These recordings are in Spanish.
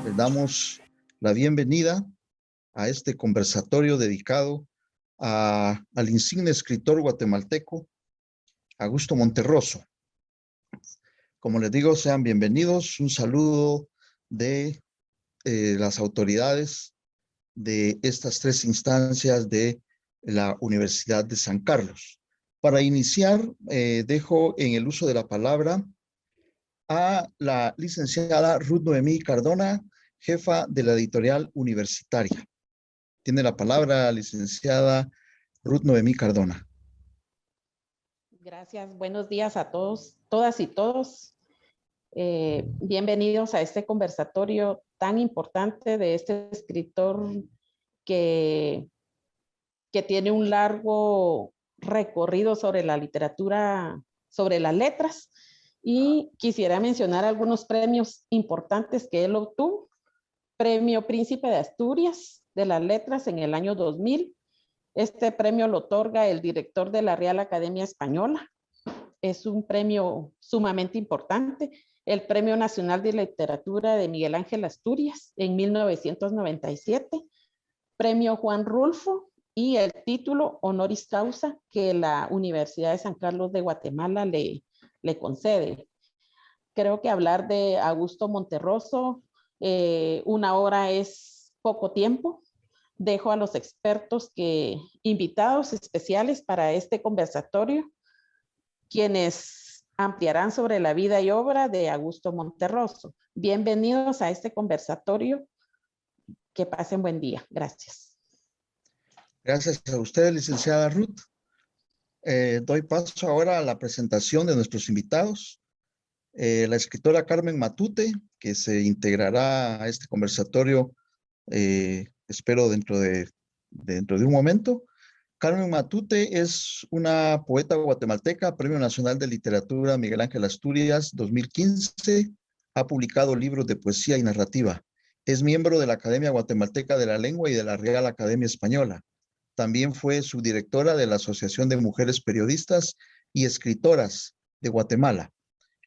Les damos la bienvenida a este conversatorio dedicado al insigne escritor guatemalteco Augusto Monterroso. Como les digo, sean bienvenidos. Un saludo de las autoridades de estas tres instancias de la Universidad de San Carlos. Para iniciar, dejo en el uso de la palabra a la licenciada Ruth Noemí Cardona, jefa de la editorial universitaria. Tiene la palabra, licenciada Ruth Noemí Cardona. Gracias, buenos días a todos, todas y todos. Bienvenidos a este conversatorio tan importante de este escritor que tiene un largo recorrido sobre la literatura, sobre las letras, y quisiera mencionar algunos premios importantes que él obtuvo. Premio Príncipe de Asturias de las Letras en el año 2000. Este premio lo otorga el director de la Real Academia Española. Es un premio sumamente importante. El Premio Nacional de Literatura de Miguel Ángel Asturias en 1997. Premio Juan Rulfo y el título Honoris Causa que la Universidad de San Carlos de Guatemala le concede. Creo que hablar de Augusto Monterroso, una hora es poco tiempo. Dejo a los expertos invitados especiales para este conversatorio, quienes ampliarán sobre la vida y obra de Augusto Monterroso. Bienvenidos a este conversatorio. Que pasen buen día. Gracias. Gracias a usted, licenciada Ruth. Doy paso ahora a la presentación de nuestros invitados. La escritora Carmen Matute, que se integrará a este conversatorio, espero dentro de un momento. Carmen Matute es una poeta guatemalteca, Premio Nacional de Literatura Miguel Ángel Asturias 2015. Ha publicado libros de poesía y narrativa. Es miembro de la Academia Guatemalteca de la Lengua y de la Real Academia Española. También fue subdirectora de la Asociación de Mujeres Periodistas y Escritoras de Guatemala.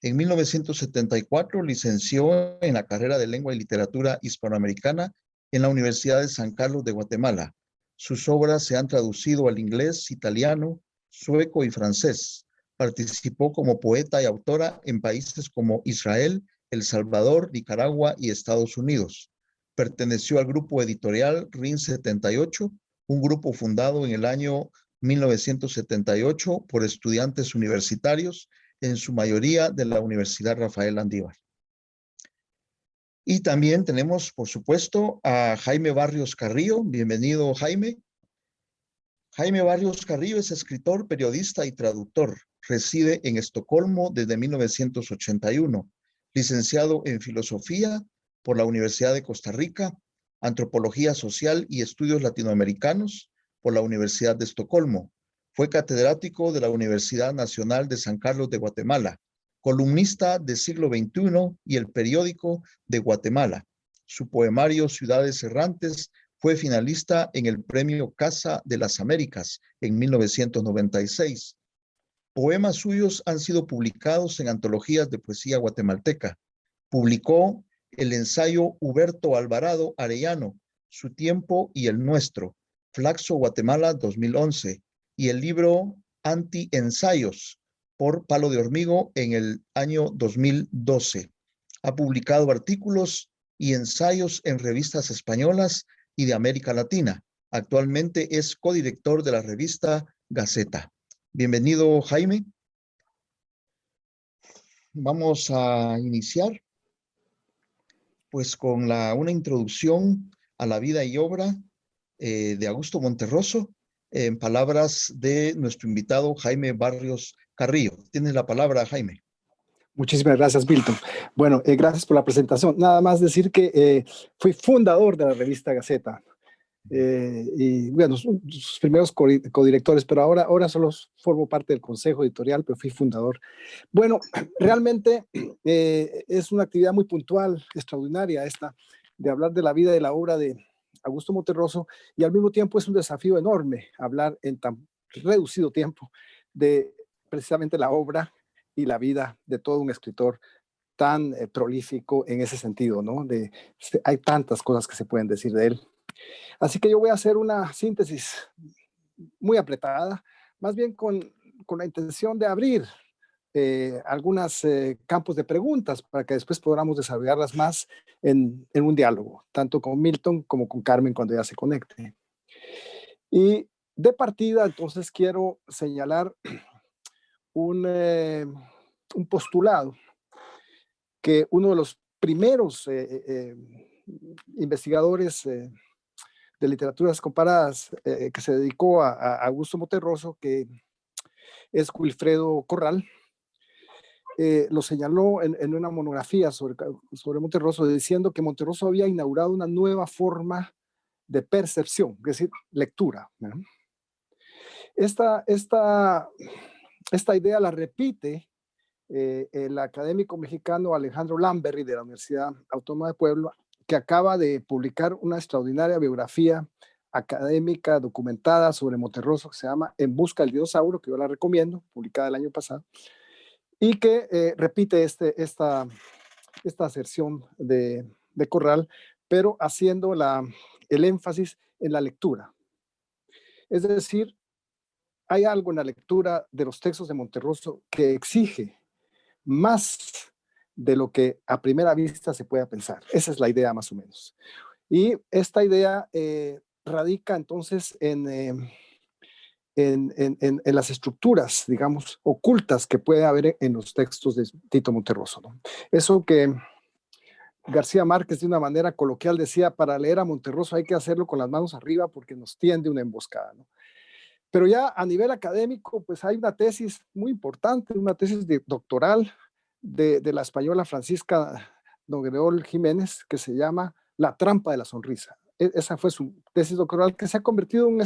En 1974 licenció en la carrera de Lengua y Literatura Hispanoamericana en la Universidad de San Carlos de Guatemala. Sus obras se han traducido al inglés, italiano, sueco y francés. Participó como poeta y autora en países como Israel, El Salvador, Nicaragua y Estados Unidos. Perteneció al grupo editorial RIN 78, un grupo fundado en el año 1978 por estudiantes universitarios, en su mayoría de la Universidad Rafael Landívar. Y también tenemos, por supuesto, a Jaime Barrios Carrillo. Bienvenido, Jaime. Jaime Barrios Carrillo es escritor, periodista y traductor. Reside en Estocolmo desde 1981. Licenciado en Filosofía por la Universidad de Costa Rica, Antropología Social y Estudios Latinoamericanos por la Universidad de Estocolmo. Fue catedrático de la Universidad Nacional de San Carlos de Guatemala, columnista de Siglo XXI y El Periódico de Guatemala. Su poemario Ciudades Errantes fue finalista en el Premio Casa de las Américas en 1996. Poemas suyos han sido publicados en antologías de poesía guatemalteca. Publicó el ensayo Huberto Alvarado Arellano, Su tiempo y el nuestro, Flaxo Guatemala 2011, y el libro Anti-ensayos por Palo de Hormigo en el año 2012. Ha publicado artículos y ensayos en revistas españolas y de América Latina. Actualmente es codirector de la revista Gaceta. Bienvenido, Jaime. Vamos a iniciar pues con una introducción a la vida y obra de Augusto Monterroso, en palabras de nuestro invitado Jaime Barrios Carrillo. Tienes la palabra, Jaime. Muchísimas gracias, Milton. Bueno, gracias por la presentación. Nada más decir que fui fundador de la revista Gaceta. Y bueno, sus primeros codirectores, pero ahora solo formo parte del consejo editorial, pero fui fundador. Bueno, realmente es una actividad muy puntual, extraordinaria esta, de hablar de la vida y de la obra de Augusto Monterroso, y al mismo tiempo es un desafío enorme hablar en tan reducido tiempo de precisamente la obra y la vida de todo un escritor tan prolífico en ese sentido, ¿no? Hay tantas cosas que se pueden decir de él. Así que yo voy a hacer una síntesis muy apretada, más bien con la intención de abrir algunos campos de preguntas para que después podamos desarrollarlas más en un diálogo, tanto con Milton como con Carmen cuando ya se conecte. Y de partida, entonces, quiero señalar un postulado que uno de los primeros investigadores de literaturas comparadas que se dedicó a Augusto Monterroso, que es Wilfredo Corral, lo señaló en una monografía sobre Monterroso, diciendo que Monterroso había inaugurado una nueva forma de percepción, es decir, lectura, ¿no? Esta idea la repite el académico mexicano Alejandro Lamberry de la Universidad Autónoma de Puebla, que acaba de publicar una extraordinaria biografía académica documentada sobre Monterroso que se llama En busca del dinosaurio, que yo la recomiendo, publicada el año pasado, y que repite esta aserción de Corral, pero haciendo el énfasis en la lectura. Es decir, hay algo en la lectura de los textos de Monterroso que exige más de lo que a primera vista se pueda pensar. Esa es la idea más o menos. Y esta idea radica entonces en las estructuras, digamos, ocultas que puede haber en los textos de Tito Monterroso, ¿no? Eso que García Márquez de una manera coloquial decía, para leer a Monterroso hay que hacerlo con las manos arriba porque nos tiende una emboscada, ¿no? Pero ya a nivel académico, pues hay una tesis muy importante, una tesis doctoral de la española Francisca Nogueol Jiménez, que se llama La trampa de la sonrisa. Esa fue su tesis doctoral, que se ha convertido en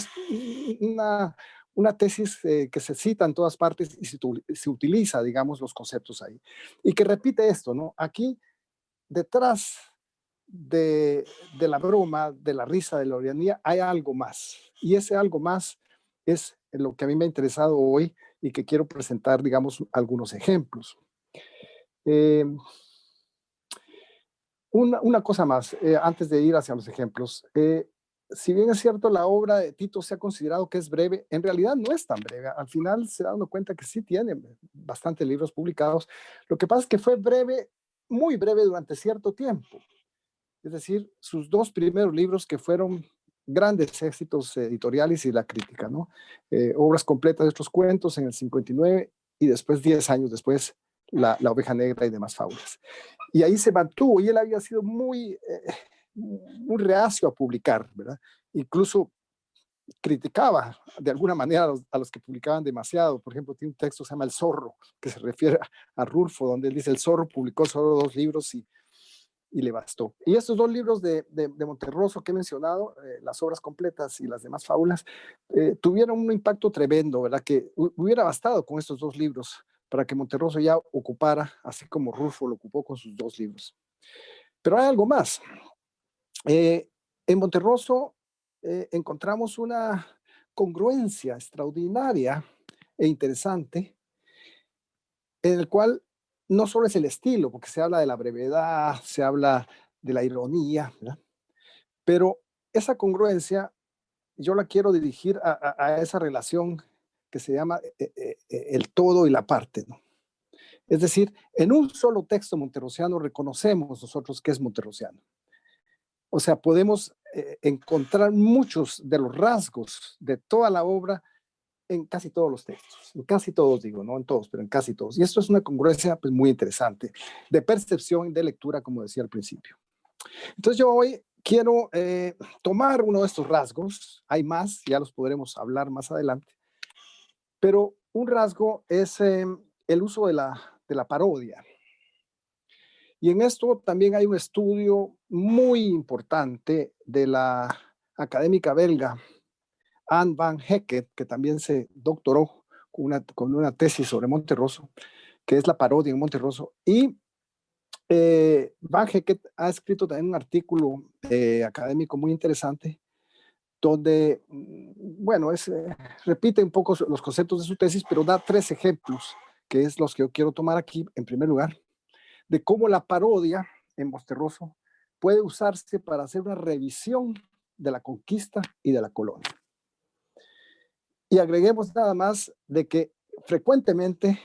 una tesis que se cita en todas partes y se utiliza, digamos, los conceptos ahí. Y que repite esto, ¿no? Aquí, detrás de la broma, de la risa, de la ironía, hay algo más. Y ese algo más es lo que a mí me ha interesado hoy y que quiero presentar, digamos, algunos ejemplos. Una cosa más, antes de ir hacia los ejemplos. Si bien es cierto, la obra de Tito se ha considerado que es breve, en realidad no es tan breve. Al final se da uno cuenta que sí tiene bastantes libros publicados. Lo que pasa es que fue breve, muy breve durante cierto tiempo. Es decir, sus dos primeros libros que fueron grandes éxitos editoriales y la crítica, ¿no? Obras completas de estos cuentos en el 59 y después, 10 años después, la Oveja Negra y demás fábulas. Y ahí se mantuvo y él había sido muy reacio a publicar, ¿verdad? Incluso criticaba de alguna manera a los que publicaban demasiado. Por ejemplo, tiene un texto que se llama El Zorro, que se refiere a Rulfo, donde él dice, el Zorro publicó solo 2 libros y le bastó. Y estos 2 libros de Monterroso que he mencionado, las obras completas y las demás fábulas, tuvieron un impacto tremendo, ¿verdad? Que hubiera bastado con estos 2 libros para que Monterroso ya ocupara, así como Rulfo lo ocupó con sus 2 libros. Pero hay algo más. En Monterroso encontramos una congruencia extraordinaria e interesante en el cual no solo es el estilo, porque se habla de la brevedad, se habla de la ironía, ¿verdad? Pero esa congruencia yo la quiero dirigir a esa relación que se llama el todo y la parte, ¿no? Es decir, en un solo texto monterrosiano reconocemos nosotros que es monterrosiano. O sea, podemos encontrar muchos de los rasgos de toda la obra en casi todos los textos, en casi todos digo, no en todos, pero en casi todos. Y esto es una congruencia pues, muy interesante, de percepción, de lectura, como decía al principio. Entonces yo hoy quiero tomar uno de estos rasgos, hay más, ya los podremos hablar más adelante, pero un rasgo es el uso de la parodia. Y en esto también hay un estudio muy importante de la académica belga Anne van Hecket, que también se doctoró con una tesis sobre Monterroso, que es la parodia en Monterroso. Y Van Hecket ha escrito también un artículo académico muy interesante, donde, bueno, repite un poco los conceptos de su tesis, pero da 3 ejemplos, que es los que yo quiero tomar aquí en primer lugar, de cómo la parodia en Monterroso puede usarse para hacer una revisión de la conquista y de la colonia. Y agreguemos nada más de que frecuentemente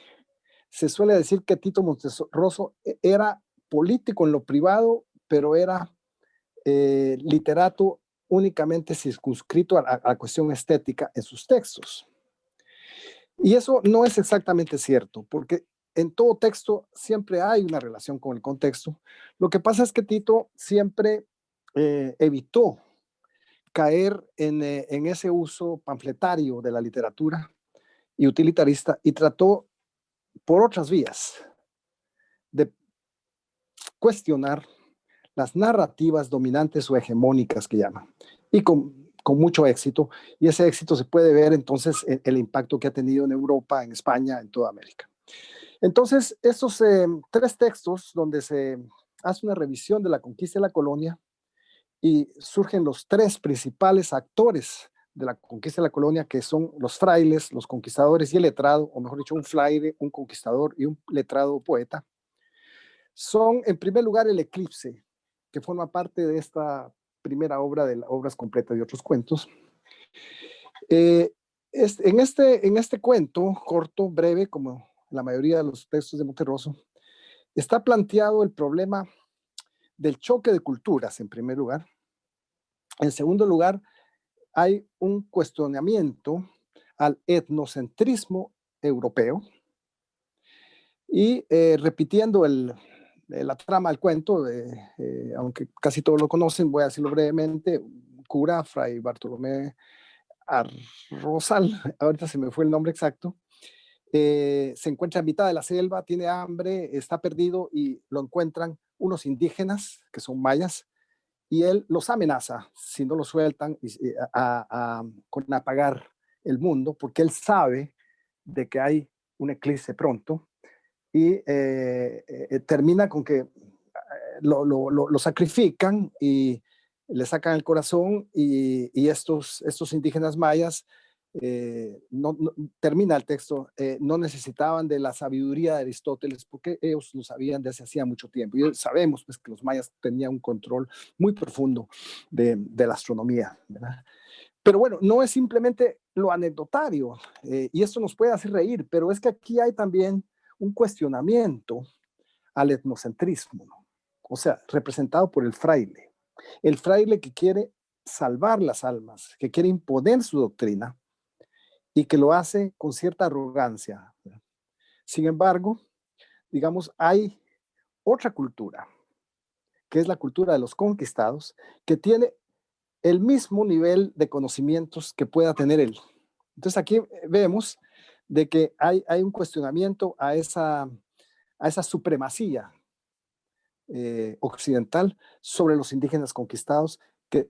se suele decir que Tito Monterroso era político en lo privado, pero era literato únicamente circunscrito a la cuestión estética en sus textos. Y eso no es exactamente cierto, porque en todo texto siempre hay una relación con el contexto. Lo que pasa es que Tito siempre evitó caer en ese uso panfletario de la literatura y utilitarista, y trató por otras vías de cuestionar las narrativas dominantes o hegemónicas que llaman, y con mucho éxito, y ese éxito se puede ver entonces en el impacto que ha tenido en Europa, en España, en toda América. Entonces, estos tres textos donde se hace una revisión de la conquista de la colonia y surgen los tres principales actores de la conquista de la colonia, que son los frailes, los conquistadores y el letrado, o mejor dicho, un fraile, un conquistador y un letrado poeta, son en primer lugar el Eclipse, que forma parte de esta primera obra de las obras completas de otros cuentos. En este cuento, corto, breve, como la mayoría de los textos de Monterroso, está planteado el problema del choque de culturas, en primer lugar. En segundo lugar, hay un cuestionamiento al etnocentrismo europeo. Y repitiendo la trama del cuento, aunque casi todos lo conocen, voy a decirlo brevemente. Cura, Fray Bartolomé Arrozal, ahorita se me fue el nombre exacto, se encuentra en mitad de la selva, tiene hambre, está perdido y lo encuentran unos indígenas que son mayas, y él los amenaza si no lo sueltan con apagar el mundo, porque él sabe de que hay un eclipse pronto, y termina con que lo sacrifican y le sacan el corazón, y estos indígenas mayas, termina el texto, no necesitaban de la sabiduría de Aristóteles, porque ellos lo sabían desde hacía mucho tiempo. Y sabemos pues, que los mayas tenían un control muy profundo de la astronomía, ¿verdad? Pero bueno, no es simplemente lo anecdotario, y esto nos puede hacer reír, pero es que aquí hay también un cuestionamiento al etnocentrismo, ¿no? O sea, representado por el fraile que quiere salvar las almas, que quiere imponer su doctrina y que lo hace con cierta arrogancia. Sin embargo, digamos, hay otra cultura, que es la cultura de los conquistados, que tiene el mismo nivel de conocimientos que pueda tener él. Entonces aquí vemos de que hay un cuestionamiento a esa supremacía occidental sobre los indígenas conquistados, que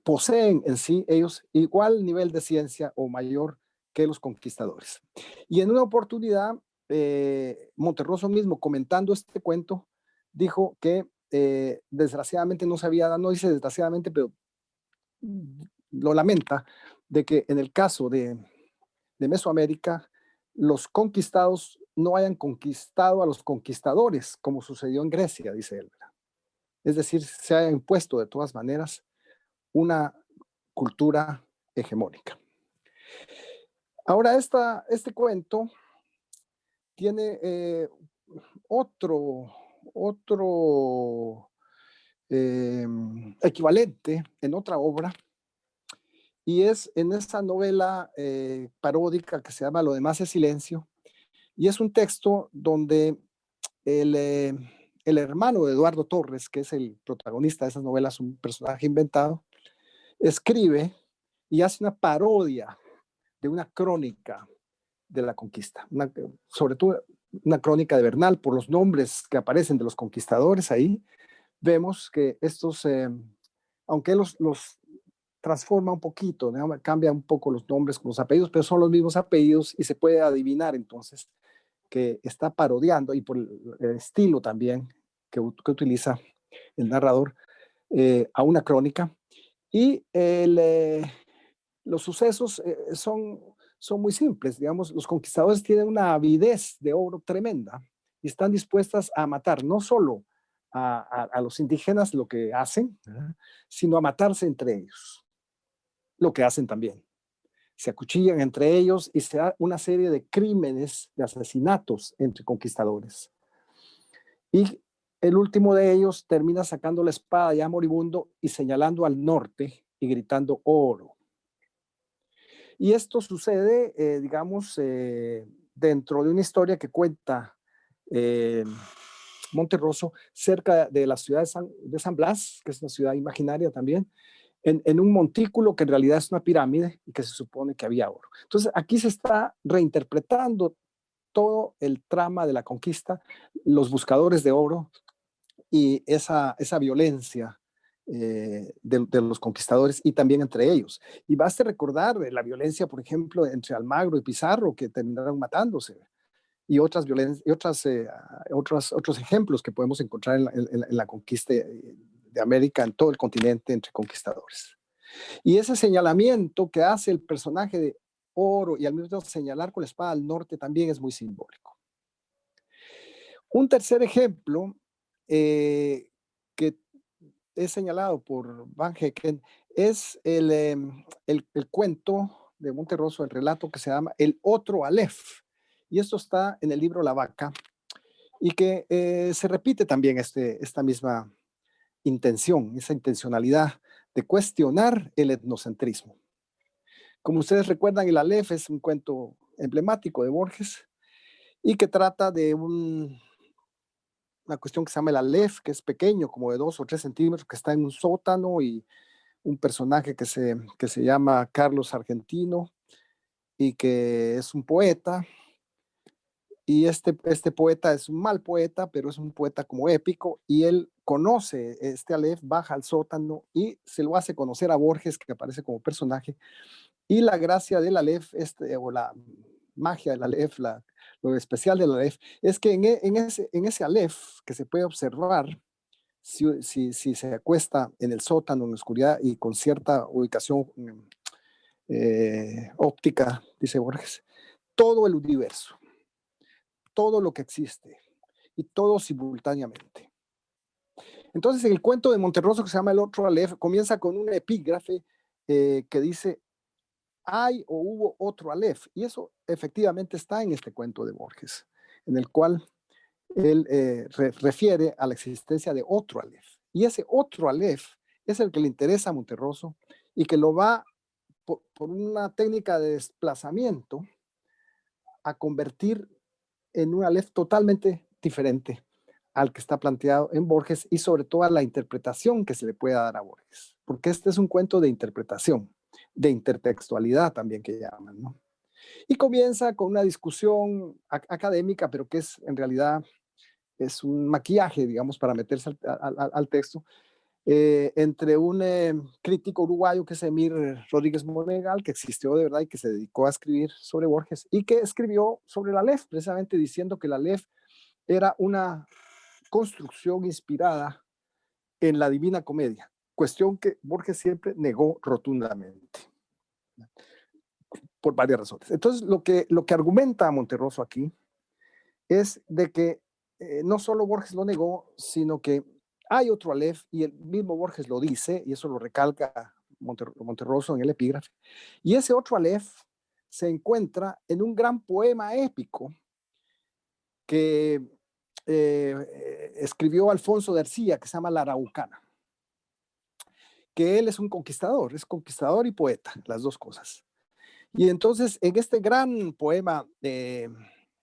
poseen en sí ellos igual nivel de ciencia o mayor que los conquistadores. Y en una oportunidad, Monterroso mismo, comentando este cuento, dijo que desgraciadamente no se había dado, no dice desgraciadamente, pero lo lamenta, de que en el caso de Mesoamérica, los conquistados no hayan conquistado a los conquistadores, como sucedió en Grecia, dice él. Es decir, se haya impuesto de todas maneras una cultura hegemónica. Ahora, este cuento tiene otro equivalente en otra obra, y es en esta novela paródica que se llama Lo demás es silencio, y es un texto donde el hermano de Eduardo Torres, que es el protagonista de esas novelas, un personaje inventado, escribe y hace una parodia de una crónica de la conquista, sobre todo una crónica de Bernal, por los nombres que aparecen de los conquistadores ahí. Vemos que estos, aunque los transforma un poquito, ¿no? Cambia un poco los nombres con los apellidos, pero son los mismos apellidos, y se puede adivinar entonces que está parodiando, y por el estilo también que utiliza el narrador, a una crónica. Y los sucesos son muy simples. Digamos, los conquistadores tienen una avidez de oro tremenda, y están dispuestas a matar no solo a los indígenas, lo que hacen, ¿verdad?, sino a matarse entre ellos, lo que hacen también. Se acuchillan entre ellos y se da una serie de crímenes, de asesinatos entre conquistadores. Y el último de ellos termina sacando la espada ya moribundo y señalando al norte y gritando oro. Y esto sucede, digamos, dentro de una historia que cuenta Monterroso cerca de la ciudad de San Blas, que es una ciudad imaginaria también, en un montículo que en realidad es una pirámide y que se supone que había oro. Entonces aquí se está reinterpretando todo el trama de la conquista, los buscadores de oro y esa violencia de los conquistadores y también entre ellos. Y basta recordar la violencia, por ejemplo, entre Almagro y Pizarro, que terminaron matándose, y otras violencias, y otros ejemplos que podemos encontrar en la conquista de América, en todo el continente, entre conquistadores. Y ese señalamiento que hace el personaje de oro y al mismo tiempo señalar con la espada al norte también es muy simbólico. Un tercer ejemplo que es señalado por Van Hecken es el cuento de Monterroso, el relato que se llama El otro Aleph. Y esto está en el libro La Vaca y que se repite también esta misma intención, esa intencionalidad de cuestionar el etnocentrismo. Como ustedes recuerdan, el Aleph es un cuento emblemático de Borges y que trata de una cuestión que se llama el Aleph, que es pequeño, como de 2 o 3 centímetros, que está en un sótano, y un personaje que se llama Carlos Argentino y que es un poeta. Y este poeta es un mal poeta, pero es un poeta como épico, y él conoce este Aleph, baja al sótano y se lo hace conocer a Borges, que aparece como personaje. Y la gracia del Aleph, o la magia del Aleph, lo especial del Aleph, es que en ese Aleph que se puede observar, si se acuesta en el sótano, en la oscuridad y con cierta ubicación óptica, dice Borges, todo el universo, todo lo que existe y todo simultáneamente. Entonces, en el cuento de Monterroso que se llama El otro Aleph, comienza con un epígrafe que dice: hay o hubo otro Aleph, y eso efectivamente está en este cuento de Borges, en el cual él refiere a la existencia de otro Aleph, y ese otro Aleph es el que le interesa a Monterroso y que lo va, por una técnica de desplazamiento, a convertir en un Aleph totalmente diferente al que está planteado en Borges, y sobre todo a la interpretación que se le puede dar a Borges, porque este es un cuento de interpretación, de intertextualidad también que llaman, ¿no? Y comienza con una discusión académica, pero que es en realidad es un maquillaje, digamos, para meterse al texto, entre un crítico uruguayo que es Emir Rodríguez Monegal, que existió de verdad y que se dedicó a escribir sobre Borges, y que escribió sobre el Aleph, precisamente diciendo que el Aleph era una construcción inspirada en la Divina Comedia, cuestión que Borges siempre negó rotundamente, por varias razones. Entonces, lo que argumenta Monterroso aquí es de que no solo Borges lo negó, sino que hay otro Aleph, y el mismo Borges lo dice, y eso lo recalca Monterroso en el epígrafe, y ese otro Aleph se encuentra en un gran poema épico que escribió Alfonso de Ercilla, que se llama La Araucana, que él es conquistador y poeta, las dos cosas. Y entonces, en este gran poema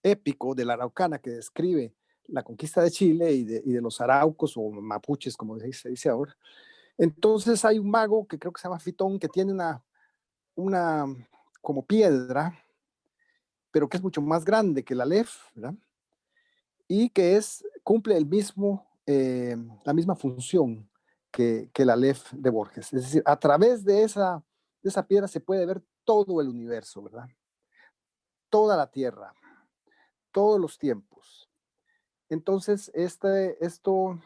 épico de La Araucana, que describe la conquista de Chile y de los araucos o mapuches, como se dice ahora, entonces hay un mago que creo que se llama Fitón, que tiene una como piedra, pero que es mucho más grande que el Aleph, ¿verdad? Y que cumple la misma función que el Aleph de Borges. Es decir, a través de esa piedra se puede ver todo el universo, ¿verdad? Toda la tierra, todos los tiempos. Entonces, esto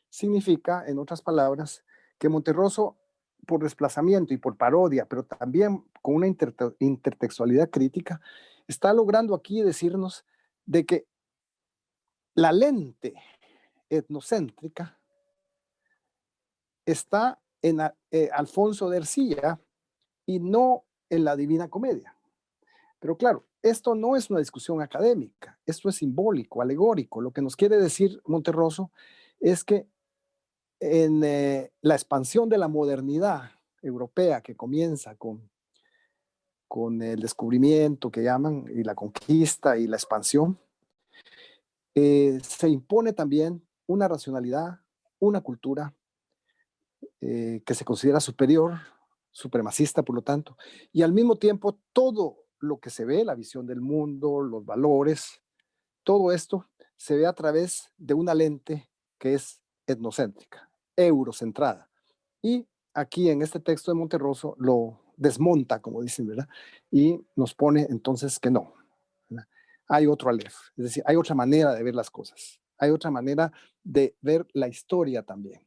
significa, en otras palabras, que Monterroso, por desplazamiento y por parodia, pero también con una intertextualidad crítica, está logrando aquí decirnos de que la lente etnocéntrica está en Alfonso de Ercilla y no en la Divina Comedia. Pero claro, esto no es una discusión académica, esto es simbólico, alegórico. Lo que nos quiere decir Monterroso es que en la expansión de la modernidad europea que comienza con el descubrimiento que llaman y la conquista y la expansión, se impone también una racionalidad, una cultura que se considera superior, supremacista, por lo tanto, y al mismo tiempo todo lo que se ve, la visión del mundo, los valores, todo esto se ve a través de una lente que es etnocéntrica, eurocentrada. Y aquí en este texto de Monterroso lo desmonta, como dicen, ¿verdad? Y nos pone entonces que no, ¿verdad? Hay otro Aleph, es decir, hay otra manera de ver las cosas, hay otra manera de ver la historia también.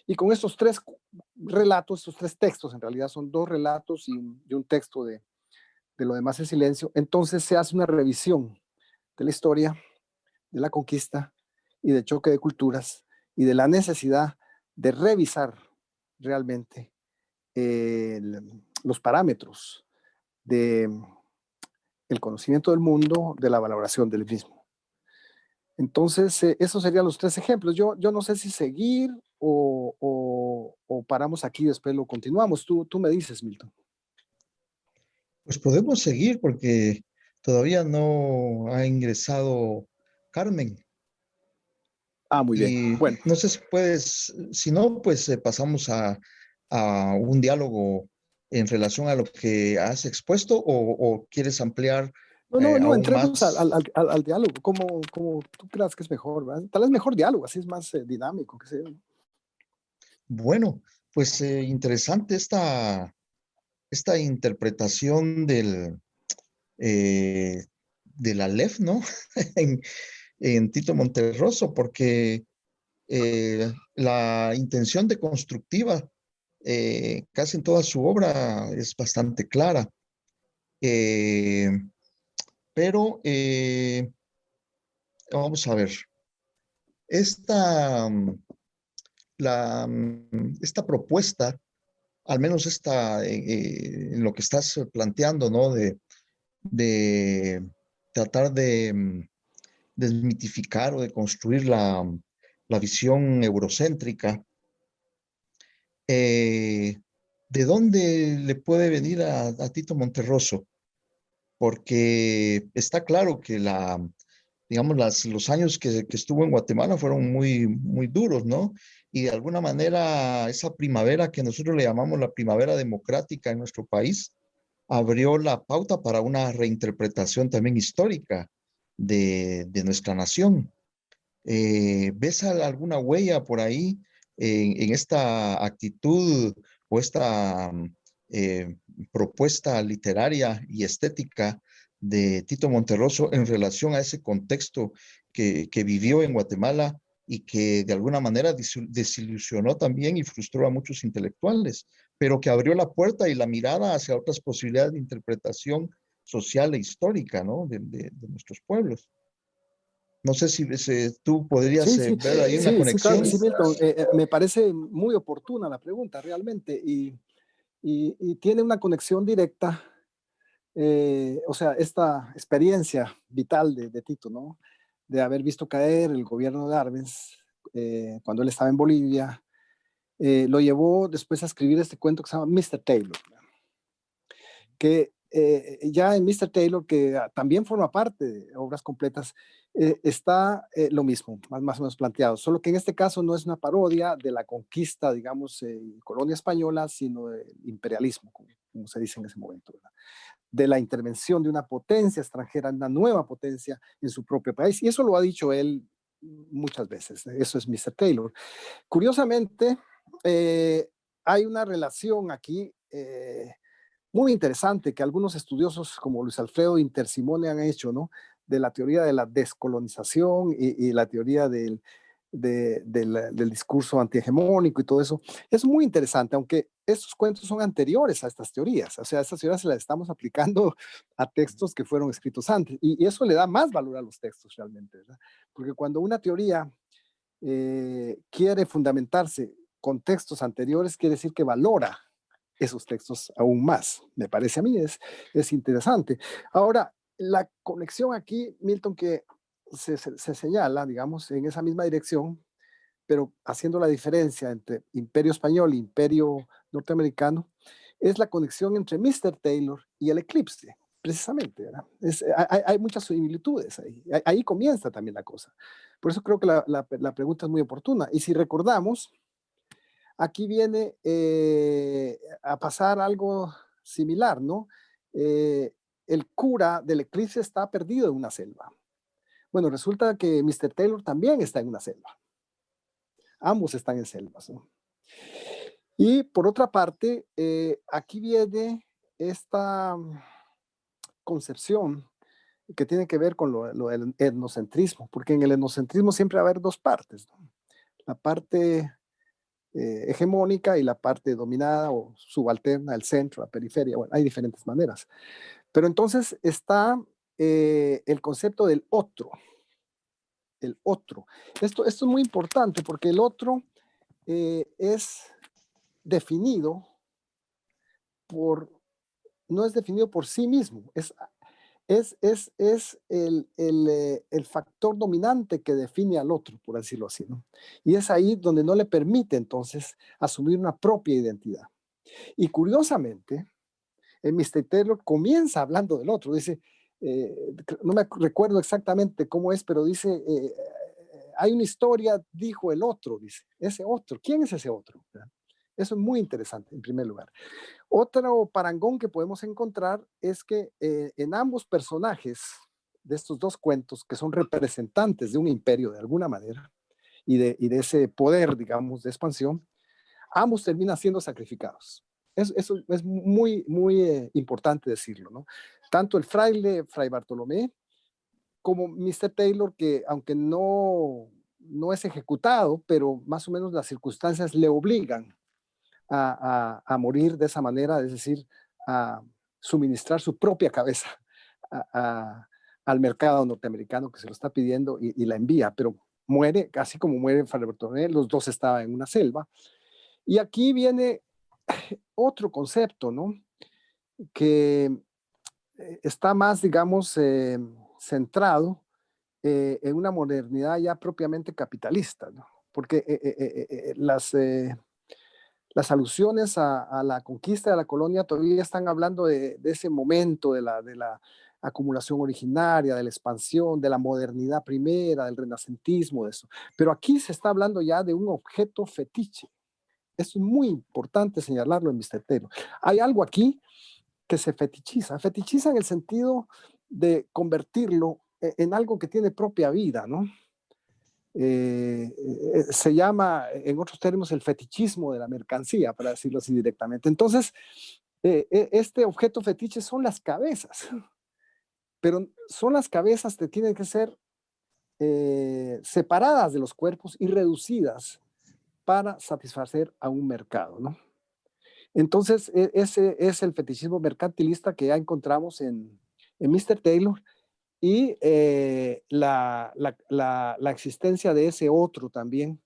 Y con estos tres relatos, estos tres textos, en realidad son dos relatos y un texto de lo demás es silencio, entonces se hace una revisión de la historia, de la conquista y del choque de culturas y de la necesidad de revisar realmente los parámetros del conocimiento del mundo, de la valoración del mismo. Entonces, esos serían los tres ejemplos. Yo no sé si seguir o paramos aquí y después lo continuamos. Tú me dices, Milton. Pues podemos seguir porque todavía no ha ingresado Carmen. Ah, muy bien. Y Bueno, no sé si puedes, si no, pues pasamos a un diálogo en relación a lo que has expuesto o quieres ampliar no, aún entremos más. al diálogo, como tú creas que es mejor, ¿verdad? Tal vez mejor diálogo, así es más dinámico, qué sé yo. Bueno, pues interesante esta interpretación del Aleph, ¿no? en, en Tito Monterroso, porque la intención de constructiva casi en toda su obra es bastante clara. Eh, pero vamos a ver, esta, esta propuesta, al menos en lo que estás planteando, ¿no? De tratar de desmitificar o de construir la visión eurocéntrica, eh, ¿de dónde le puede venir a Tito Monterroso? Porque está claro que digamos, los años que estuvo en Guatemala fueron muy duros, ¿no? Y de alguna manera esa primavera que nosotros le llamamos la primavera democrática en nuestro país, abrió la pauta para una reinterpretación también histórica de nuestra nación. ¿Ves alguna huella por ahí en esta actitud o esta eh, propuesta literaria y estética de Tito Monterroso en relación a ese contexto que vivió en Guatemala y que de alguna manera desilusionó también y frustró a muchos intelectuales, pero que abrió la puerta y la mirada hacia otras posibilidades de interpretación social e histórica, ¿no? de nuestros pueblos? No sé si tú podrías Sí, sí, ver ahí una sí, claro que conexión. sí, Milton. Me parece muy oportuna la pregunta, realmente, y tiene una conexión directa, o sea, esta experiencia vital de Tito, ¿no? De haber visto caer el gobierno de Arbenz cuando él estaba en Bolivia, lo llevó después a escribir este cuento que se llama Mr. Taylor, que ya en Mr. Taylor, que también forma parte de obras completas, está lo mismo, más o menos planteado, solo que en este caso no es una parodia de la conquista, digamos, colonia española, sino del imperialismo, como se dice en ese momento, ¿verdad? De la intervención de una potencia extranjera, una nueva potencia en su propio país, y eso lo ha dicho él muchas veces, eso es Mr. Taylor. Curiosamente, hay una relación aquí muy interesante que algunos estudiosos como Luis Alfredo Intersimone han hecho, ¿no? De la teoría de la descolonización y la teoría del del discurso antihegemónico y todo eso. Es muy interesante, aunque estos cuentos son anteriores a estas teorías. O sea, estas teorías se las estamos aplicando a textos que fueron escritos antes. Y eso le da más valor a los textos realmente, ¿verdad? Porque cuando una teoría quiere fundamentarse con textos anteriores, quiere decir que valora esos textos aún más. Me parece a mí, es interesante. Ahora, la conexión aquí, Milton, que se señala, digamos, en esa misma dirección, pero haciendo la diferencia entre imperio español e imperio norteamericano, es la conexión entre Mr. Taylor y el eclipse, precisamente, ¿verdad? Hay muchas similitudes ahí. Ahí comienza también la cosa. Por eso creo que la pregunta es muy oportuna. Y si recordamos, aquí viene a pasar algo similar, ¿no? El cura del eclipse está perdido en una selva. Bueno, resulta que Mr. Taylor también está en una selva. Ambos están en selvas, ¿no? Y por otra parte, aquí viene esta concepción que tiene que ver con lo del etnocentrismo, porque en el etnocentrismo siempre va a haber dos partes, ¿no? La parte hegemónica y la parte dominada o subalterna, el centro, la periferia. Bueno, hay diferentes maneras. Pero entonces está el concepto del otro. El otro. Esto es muy importante porque el otro es definido no es definido por sí mismo, es el factor dominante que define al otro, por decirlo así, ¿no? Y es ahí donde no le permite entonces asumir una propia identidad. Y curiosamente, Mr. Taylor comienza hablando del otro, dice, no me recuerdo exactamente cómo es, pero dice, hay una historia, dijo el otro, dice, ese otro, ¿quién es ese otro? ¿Verdad? Eso es muy interesante, en primer lugar. Otro parangón que podemos encontrar es que en ambos personajes de estos dos cuentos, que son representantes de un imperio de alguna manera, y de ese poder, digamos, de expansión, ambos terminan siendo sacrificados. Eso es muy, muy importante decirlo, ¿no? Tanto el fraile, Fray Bartolomé, como Mr. Taylor, que aunque no es ejecutado, pero más o menos las circunstancias le obligan a morir de esa manera, es decir, a suministrar su propia cabeza al mercado norteamericano que se lo está pidiendo y la envía, pero muere, así como muere Fray Bartolomé, los dos estaban en una selva. Y aquí viene otro concepto, ¿no? Que está más, digamos, centrado en una modernidad ya propiamente capitalista, ¿no? Porque las alusiones a la conquista de la colonia todavía están hablando de ese momento de la acumulación originaria, de la expansión, de la modernidad primera, del renacentismo, de eso. Pero aquí se está hablando ya de un objeto fetiche. Es muy importante señalarlo en Mr. Taylor. Hay algo aquí que se fetichiza en el sentido de convertirlo en algo que tiene propia vida, ¿no? Se llama, en otros términos, el fetichismo de la mercancía, para decirlo así directamente. Entonces, este objeto fetiche son las cabezas, pero son las cabezas que tienen que ser separadas de los cuerpos y reducidas para satisfacer a un mercado, ¿no? Entonces, ese es el fetichismo mercantilista que ya encontramos en Mr. Taylor y la existencia de ese otro también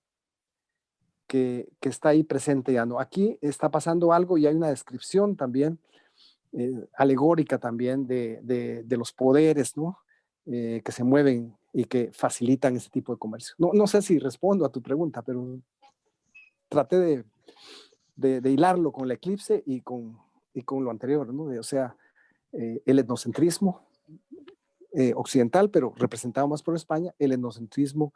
que está ahí presente ya, ¿no? Aquí está pasando algo y hay una descripción también alegórica también de los poderes, ¿no? Que se mueven y que facilitan ese tipo de comercio. No sé si respondo a tu pregunta, pero traté de hilarlo con el eclipse y con lo anterior, ¿no? O sea, el etnocentrismo occidental, pero representado más por España, el etnocentrismo,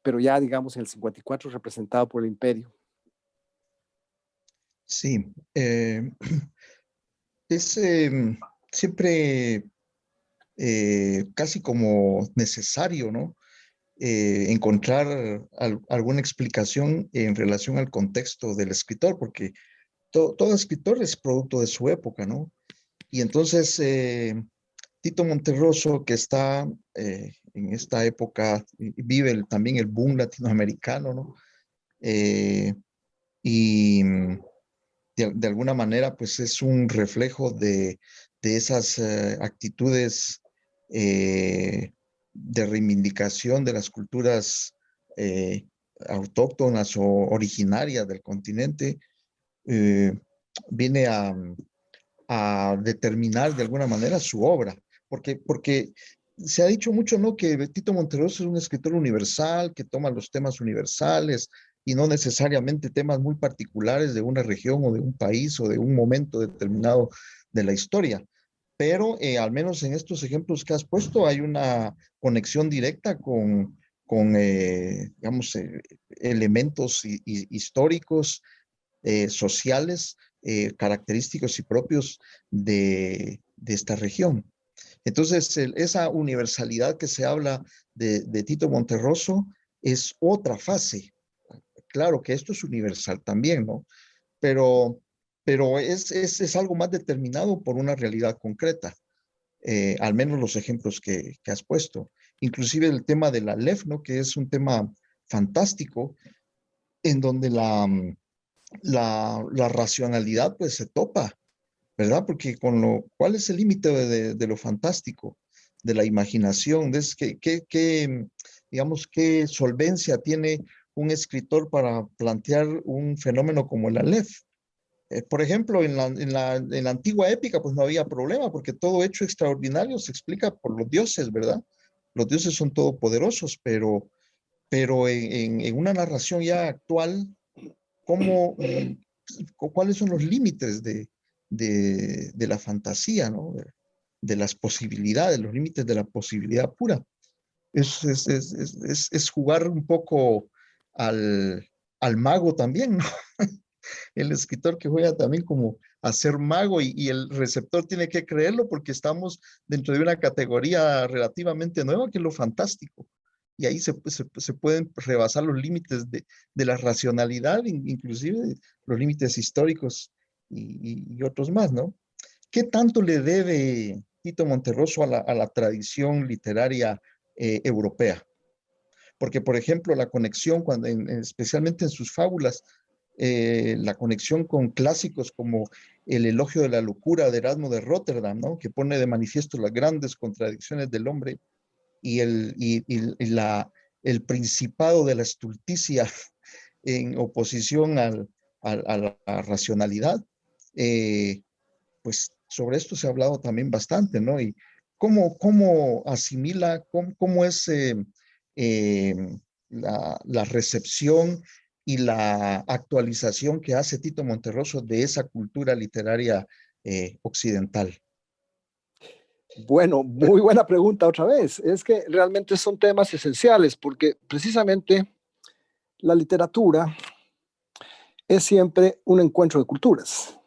pero ya digamos en el 54 representado por el imperio. Sí, es siempre casi como necesario, ¿no? Encontrar alguna explicación en relación al contexto del escritor, porque todo escritor es producto de su época, ¿no? Y entonces Tito Monterroso, que está en esta época, vive también el boom latinoamericano, ¿no? Y de alguna manera, pues es un reflejo de esas actitudes de reivindicación de las culturas eh, autóctonas o originarias del continente. eh, Viene a determinar de alguna manera su obra, porque se ha dicho mucho, ¿no? Que Tito Monterroso es un escritor universal, que toma los temas universales y no necesariamente temas muy particulares de una región o de un país o de un momento determinado de la historia. Pero al menos en estos ejemplos que has puesto hay una conexión directa con digamos, elementos históricos, sociales, característicos y propios de esta región. Entonces, esa universalidad que se habla de Tito Monterroso es otra fase. Claro que esto es universal también, ¿no? Pero, pero es algo más determinado por una realidad concreta, al menos los ejemplos que has puesto. Inclusive el tema de la LEF, ¿no? Que es un tema fantástico, en donde la racionalidad pues se topa, ¿verdad? Porque ¿cuál es el límite de lo fantástico, de la imaginación? Digamos, qué solvencia tiene un escritor para plantear un fenómeno como el Aleph? Por ejemplo, en la antigua épica, pues no había problema, porque todo hecho extraordinario se explica por los dioses, ¿verdad? Los dioses son todopoderosos, pero en una narración ya actual, ¿cómo, cuáles son los límites de la fantasía, ¿no? De las posibilidades, los límites de la posibilidad pura? Es jugar un poco al mago también, ¿no? El escritor que juega también como a ser mago y el receptor tiene que creerlo porque estamos dentro de una categoría relativamente nueva que es lo fantástico. Y ahí se pueden rebasar los límites de la racionalidad, inclusive los límites históricos y otros más, ¿no? ¿Qué tanto le debe Tito Monterroso a la tradición literaria europea? Porque, por ejemplo, la conexión, especialmente en sus fábulas, la conexión con clásicos como el Elogio de la Locura de Erasmo de Rotterdam, ¿no? Que pone de manifiesto las grandes contradicciones del hombre y el principado de la estulticia en oposición a la racionalidad. Pues sobre esto se ha hablado también bastante, ¿no? Y cómo asimila, cómo es eh, la recepción y la actualización que hace Tito Monterroso de esa cultura literaria occidental. Bueno, muy buena pregunta otra vez. Es que realmente son temas esenciales porque precisamente la literatura es siempre un encuentro de culturas.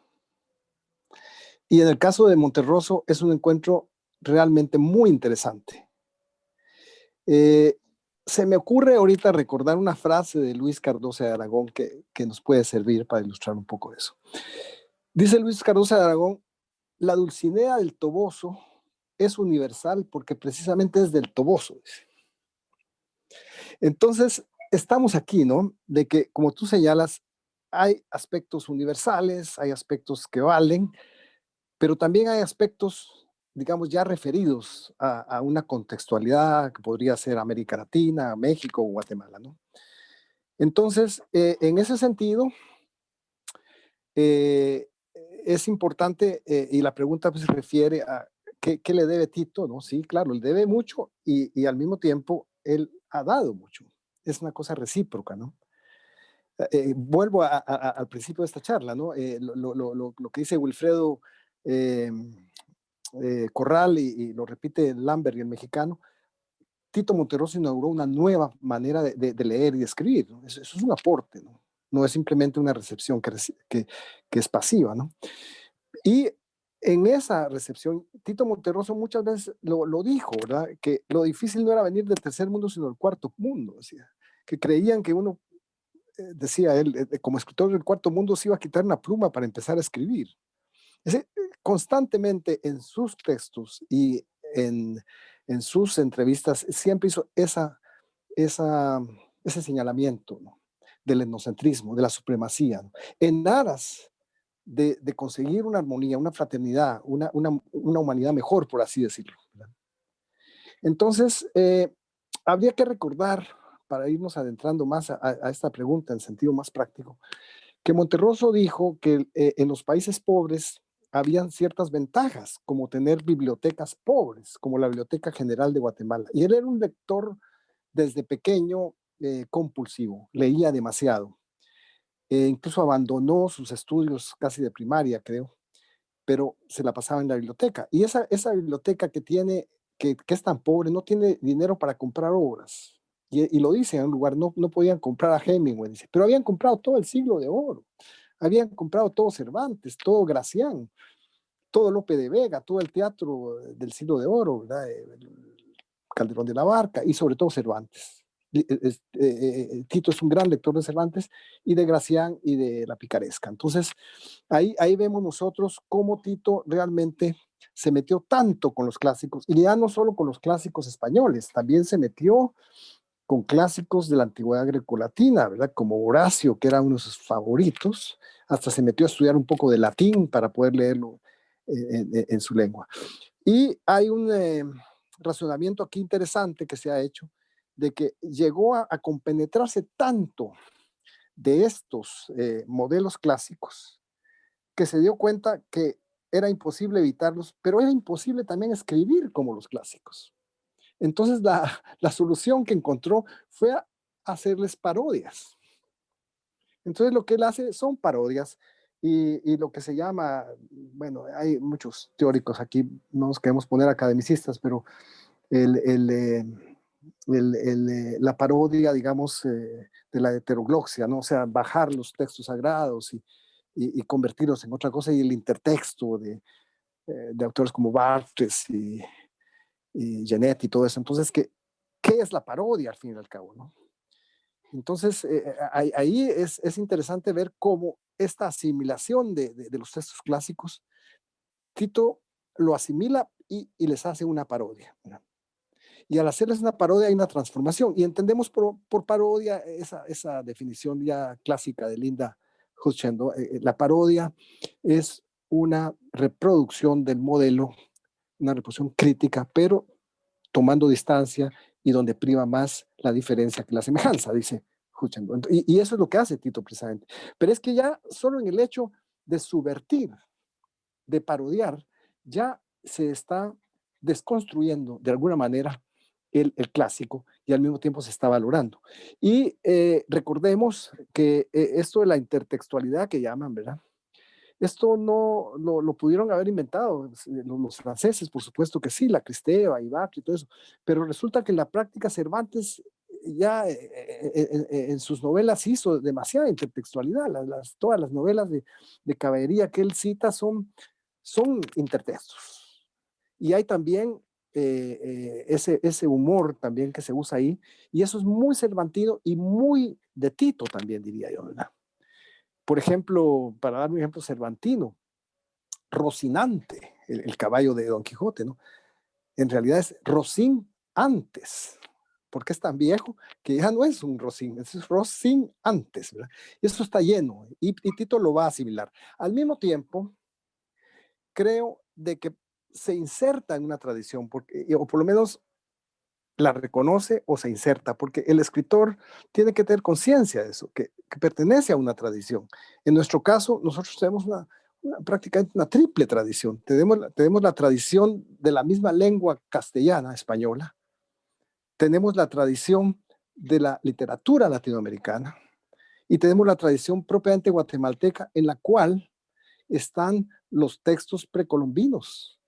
Y en el caso de Monterroso es un encuentro realmente muy interesante. Se me ocurre ahorita recordar una frase de Luis Cardoso de Aragón que nos puede servir para ilustrar un poco eso. Dice Luis Cardoso de Aragón, la Dulcinea del Toboso es universal porque precisamente es del Toboso. Entonces, estamos aquí, ¿no? De que, como tú señalas, hay aspectos universales, hay aspectos que valen, pero también hay aspectos, digamos, ya referidos a una contextualidad que podría ser América Latina, México o Guatemala, ¿no? Entonces, en ese sentido, eh, es importante, y la pregunta pues, se refiere a qué le debe Tito, ¿no? Sí, claro, le debe mucho y al mismo tiempo él ha dado mucho. Es una cosa recíproca, ¿no? Vuelvo al principio de esta charla, ¿no? Lo que dice Wilfredo eh, Corral y lo repite Lambert y el mexicano, Tito Monterroso inauguró una nueva manera de leer y de escribir, ¿no? Eso es un aporte, ¿no? No es simplemente una recepción que es pasiva, ¿no? Y en esa recepción, Tito Monterroso muchas veces lo dijo, ¿verdad? Que lo difícil no era venir del tercer mundo, sino del cuarto mundo, decía. Que creían que uno, decía él, como escritor del cuarto mundo se iba a quitar una pluma para empezar a escribir. Es decir, constantemente en sus textos y en sus entrevistas siempre hizo ese señalamiento, ¿no?, del etnocentrismo, de la supremacía, ¿no?, en aras de conseguir una armonía, una fraternidad, una humanidad mejor, por así decirlo, ¿verdad? Entonces, habría que recordar, para irnos adentrando más a esta pregunta en sentido más práctico, que Monterroso dijo que en los países pobres habían ciertas ventajas, como tener bibliotecas pobres, como la Biblioteca General de Guatemala. Y él era un lector desde pequeño compulsivo, leía demasiado. Incluso abandonó sus estudios casi de primaria, creo, pero se la pasaba en la biblioteca. Y esa biblioteca que es tan pobre, no tiene dinero para comprar obras. Y lo dice en un lugar, no podían comprar a Hemingway, dice, pero habían comprado todo el Siglo de Oro, habían comprado todo Cervantes, todo Gracián, todo Lope de Vega, todo el teatro del Siglo de Oro, ¿verdad? Calderón de la Barca y sobre todo Cervantes. Tito es un gran lector de Cervantes y de Gracián y de la picaresca. Entonces, ahí vemos nosotros cómo Tito realmente se metió tanto con los clásicos, y ya no solo con los clásicos españoles, también se metió con clásicos de la antigüedad grecolatina, ¿verdad? Como Horacio, que era uno de sus favoritos, hasta se metió a estudiar un poco de latín para poder leerlo en su lengua. Y hay un razonamiento aquí interesante que se ha hecho, de que llegó a compenetrarse tanto de estos modelos clásicos, que se dio cuenta que era imposible evitarlos, pero era imposible también escribir como los clásicos. Entonces la solución que encontró fue hacerles parodias. Entonces lo que él hace son parodias y lo que se llama, bueno, hay muchos teóricos aquí, no nos queremos poner academicistas, pero la parodia, digamos, de la heterogloxia, ¿no? O sea, bajar los textos sagrados y convertirlos en otra cosa, y el intertexto de autores como Barthes y Genet y todo eso. Entonces, ¿qué es la parodia al fin y al cabo, no? Entonces, ahí es interesante ver cómo esta asimilación de los textos clásicos, Tito lo asimila y les hace una parodia, ¿no? Y al hacerles una parodia hay una transformación, y entendemos por parodia esa definición ya clásica de Linda Hutchins, ¿no? La parodia es una reproducción del modelo, una reproducción crítica, pero tomando distancia y donde priva más la diferencia que la semejanza, dice Hutchins. Y eso es lo que hace Tito precisamente. Pero es que ya solo en el hecho de subvertir, de parodiar, ya se está desconstruyendo de alguna manera el clásico, y al mismo tiempo se está valorando. Y recordemos que esto de la intertextualidad que llaman, ¿verdad? Esto no lo pudieron haber inventado los franceses, por supuesto que sí, la Cristeva y Bach y todo eso, pero resulta que en la práctica Cervantes ya en sus novelas hizo demasiada intertextualidad. Todas las novelas de caballería que él cita son intertextos. Y hay también ese humor también que se usa ahí, y eso es muy cervantino y muy de Tito también, diría yo, ¿verdad? Por ejemplo, para dar un ejemplo cervantino, Rocinante, el caballo de Don Quijote, ¿no? En realidad es Rocín antes, porque es tan viejo que ya no es un Rocín, es Rocín antes, ¿verdad? Y eso está lleno, y Tito lo va a asimilar. Al mismo tiempo, creo de que se inserta en una tradición, o por lo menos la reconoce o se inserta, porque el escritor tiene que tener conciencia de eso, que pertenece a una tradición. En nuestro caso, nosotros tenemos prácticamente una triple tradición. Tenemos la tradición de la misma lengua castellana, española, tenemos la tradición de la literatura latinoamericana y tenemos la tradición propiamente guatemalteca, en la cual están los textos precolombinos,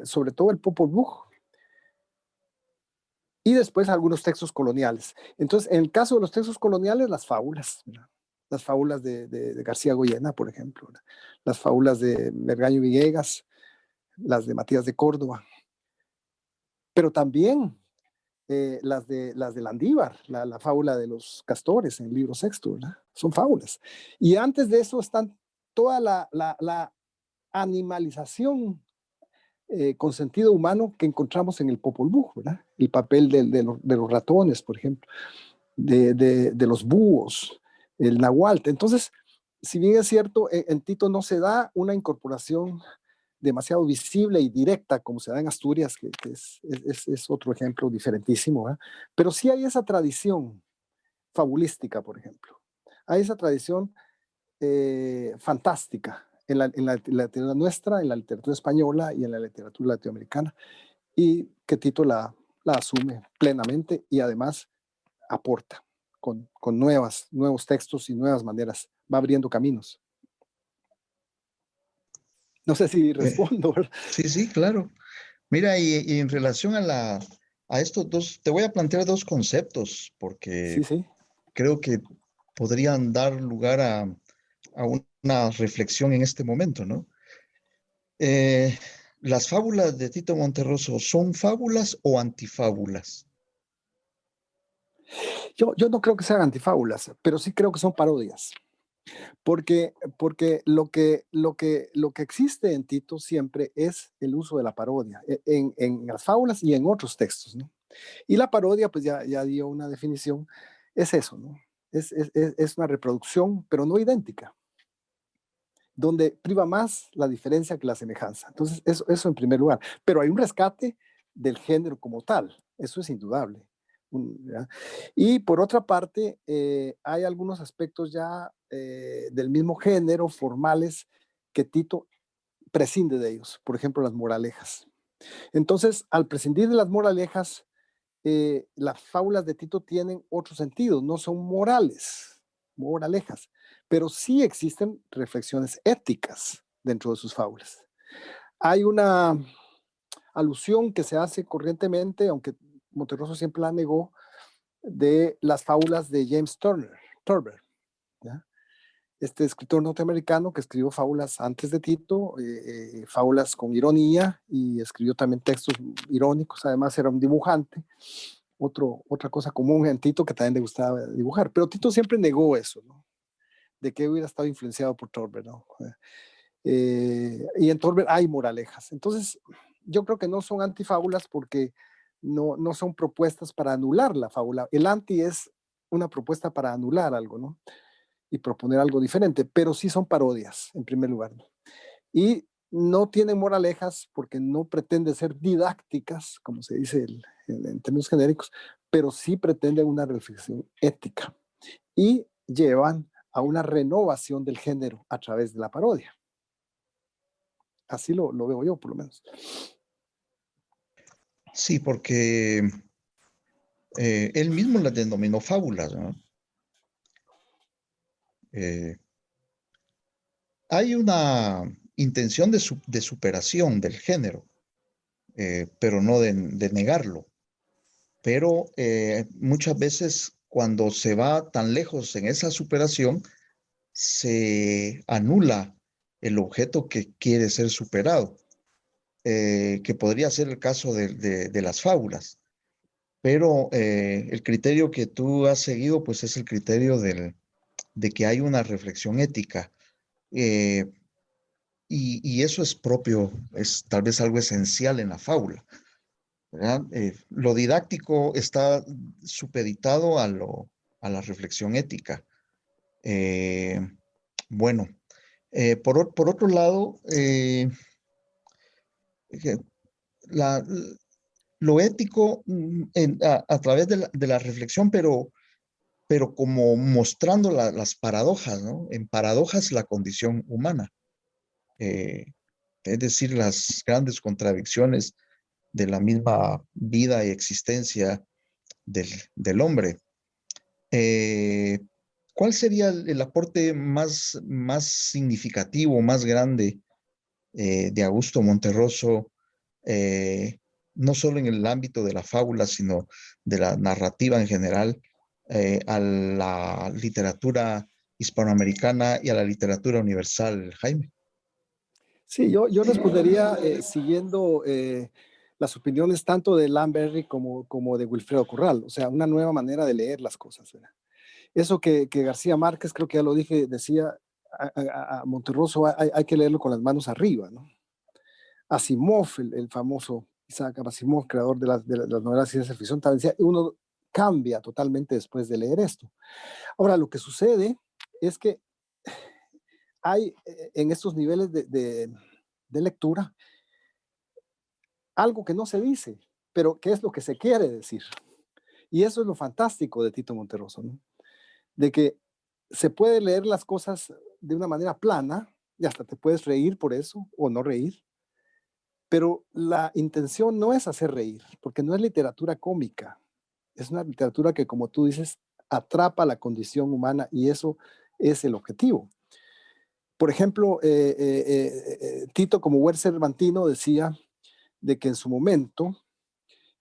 sobre todo el Popol Vuh, y después algunos textos coloniales. Entonces, en el caso de los textos coloniales, las fábulas, ¿verdad? Las fábulas de García Goyena, por ejemplo, ¿verdad? Las fábulas de Mergaño Villegas, las de Matías de Córdoba, pero también las de Landívar, la fábula de los castores en el libro sexto, ¿verdad? Son fábulas. Y antes de eso están toda la animalización con sentido humano que encontramos en el Popol Vuh, ¿verdad? El papel de los ratones, por ejemplo, de los búhos, el nahuatl. Entonces, si bien es cierto, en Tito no se da una incorporación demasiado visible y directa como se da en Asturias, que es otro ejemplo diferentísimo, ¿verdad? Pero sí hay esa tradición fabulística, por ejemplo. Hay esa tradición fantástica en la literatura nuestra, en la literatura española y en la literatura latinoamericana, y que Tito la asume plenamente y además aporta con nuevos textos y nuevas maneras, va abriendo caminos. No sé si respondo, ¿verdad? Sí, sí, claro. Mira, y en relación a estos dos, te voy a plantear dos conceptos, porque Sí, sí. creo que podrían dar lugar a una reflexión en este momento, ¿no? Eh, ¿Las fábulas de Tito Monterroso son fábulas o antifábulas? Yo no creo que sean antifábulas, pero sí creo que son parodias. Porque lo que existe en Tito siempre es el uso de la parodia, en las fábulas y en otros textos, ¿no? Y la parodia, pues ya dio una definición, es eso, ¿no? Es una reproducción, pero no idéntica, donde priva más la diferencia que la semejanza. Entonces, eso en primer lugar. Pero hay un rescate del género como tal, eso es indudable. ¿Ya? Y por otra parte, hay algunos aspectos ya del mismo género, formales, que Tito prescinde de ellos, por ejemplo, las moralejas. Entonces, al prescindir de las moralejas, las fábulas de Tito tienen otro sentido, no son moralejas, pero sí existen reflexiones éticas dentro de sus fábulas. Hay una alusión que se hace corrientemente, aunque Monterroso siempre la negó, de las fábulas de James Thurber, ¿ya? Este escritor norteamericano que escribió fábulas antes de Tito, fábulas con ironía, y escribió también textos irónicos. Además era un dibujante, otra cosa común en Tito, que también le gustaba dibujar, pero Tito siempre negó eso, ¿no? De que hubiera estado influenciado por Thurber, ¿no? Y en Thurber hay moralejas. Entonces, yo creo que no son antifábulas porque no son propuestas para anular la fábula. El anti es una propuesta para anular algo, ¿no? Y proponer algo diferente, pero sí son parodias, en primer lugar, ¿no? Y no tienen moralejas porque no pretenden ser didácticas, como se dice en términos genéricos, pero sí pretenden una reflexión ética y llevan a una renovación del género a través de la parodia. Así lo veo yo, por lo menos. Sí, porque él mismo las denominó fábulas, ¿no? Eh, Hay una intención de superación del género, pero no de negarlo. Pero muchas veces cuando se va tan lejos en esa superación, se anula el objeto que quiere ser superado, que podría ser el caso de las fábulas. Pero el criterio que tú has seguido, pues es el criterio de que hay una reflexión ética. Eh, y eso es propio, es tal vez algo esencial en la fábula, ¿verdad? Lo didáctico está supeditado a la reflexión ética. Eh, bueno, por otro lado, que la- lo ético a través de la reflexión, pero como mostrando las paradojas, ¿no? En paradojas la condición humana, eh, es decir, las grandes contradicciones de la misma vida y existencia del hombre. Eh, ¿Cuál sería el aporte más significativo, más grande de Augusto Monterroso, eh, no solo en el ámbito de la fábula, sino de la narrativa en general, a la literatura hispanoamericana y a la literatura universal, Jaime? Sí, yo respondería siguiendo las opiniones tanto de Lamberry como de Wilfredo Corral, o sea, una nueva manera de leer las cosas, ¿verdad? Eso que García Márquez, creo que ya lo dije, decía a Monterroso, hay que leerlo con las manos arriba, ¿no? Asimov, el famoso Isaac Asimov, creador de las novelas de ciencia ficción, también decía, uno cambia totalmente después de leer esto. Ahora, lo que sucede es que hay en estos niveles de lectura algo que no se dice, pero que es lo que se quiere decir. Y eso es lo fantástico de Tito Monterroso, ¿no? De que se puede leer las cosas de una manera plana y hasta te puedes reír por eso o no reír, pero la intención no es hacer reír, porque no es literatura cómica, es una literatura que, como tú dices, atrapa la condición humana y eso es el objetivo. Por ejemplo, Tito, como buen cervantino, decía de que en su momento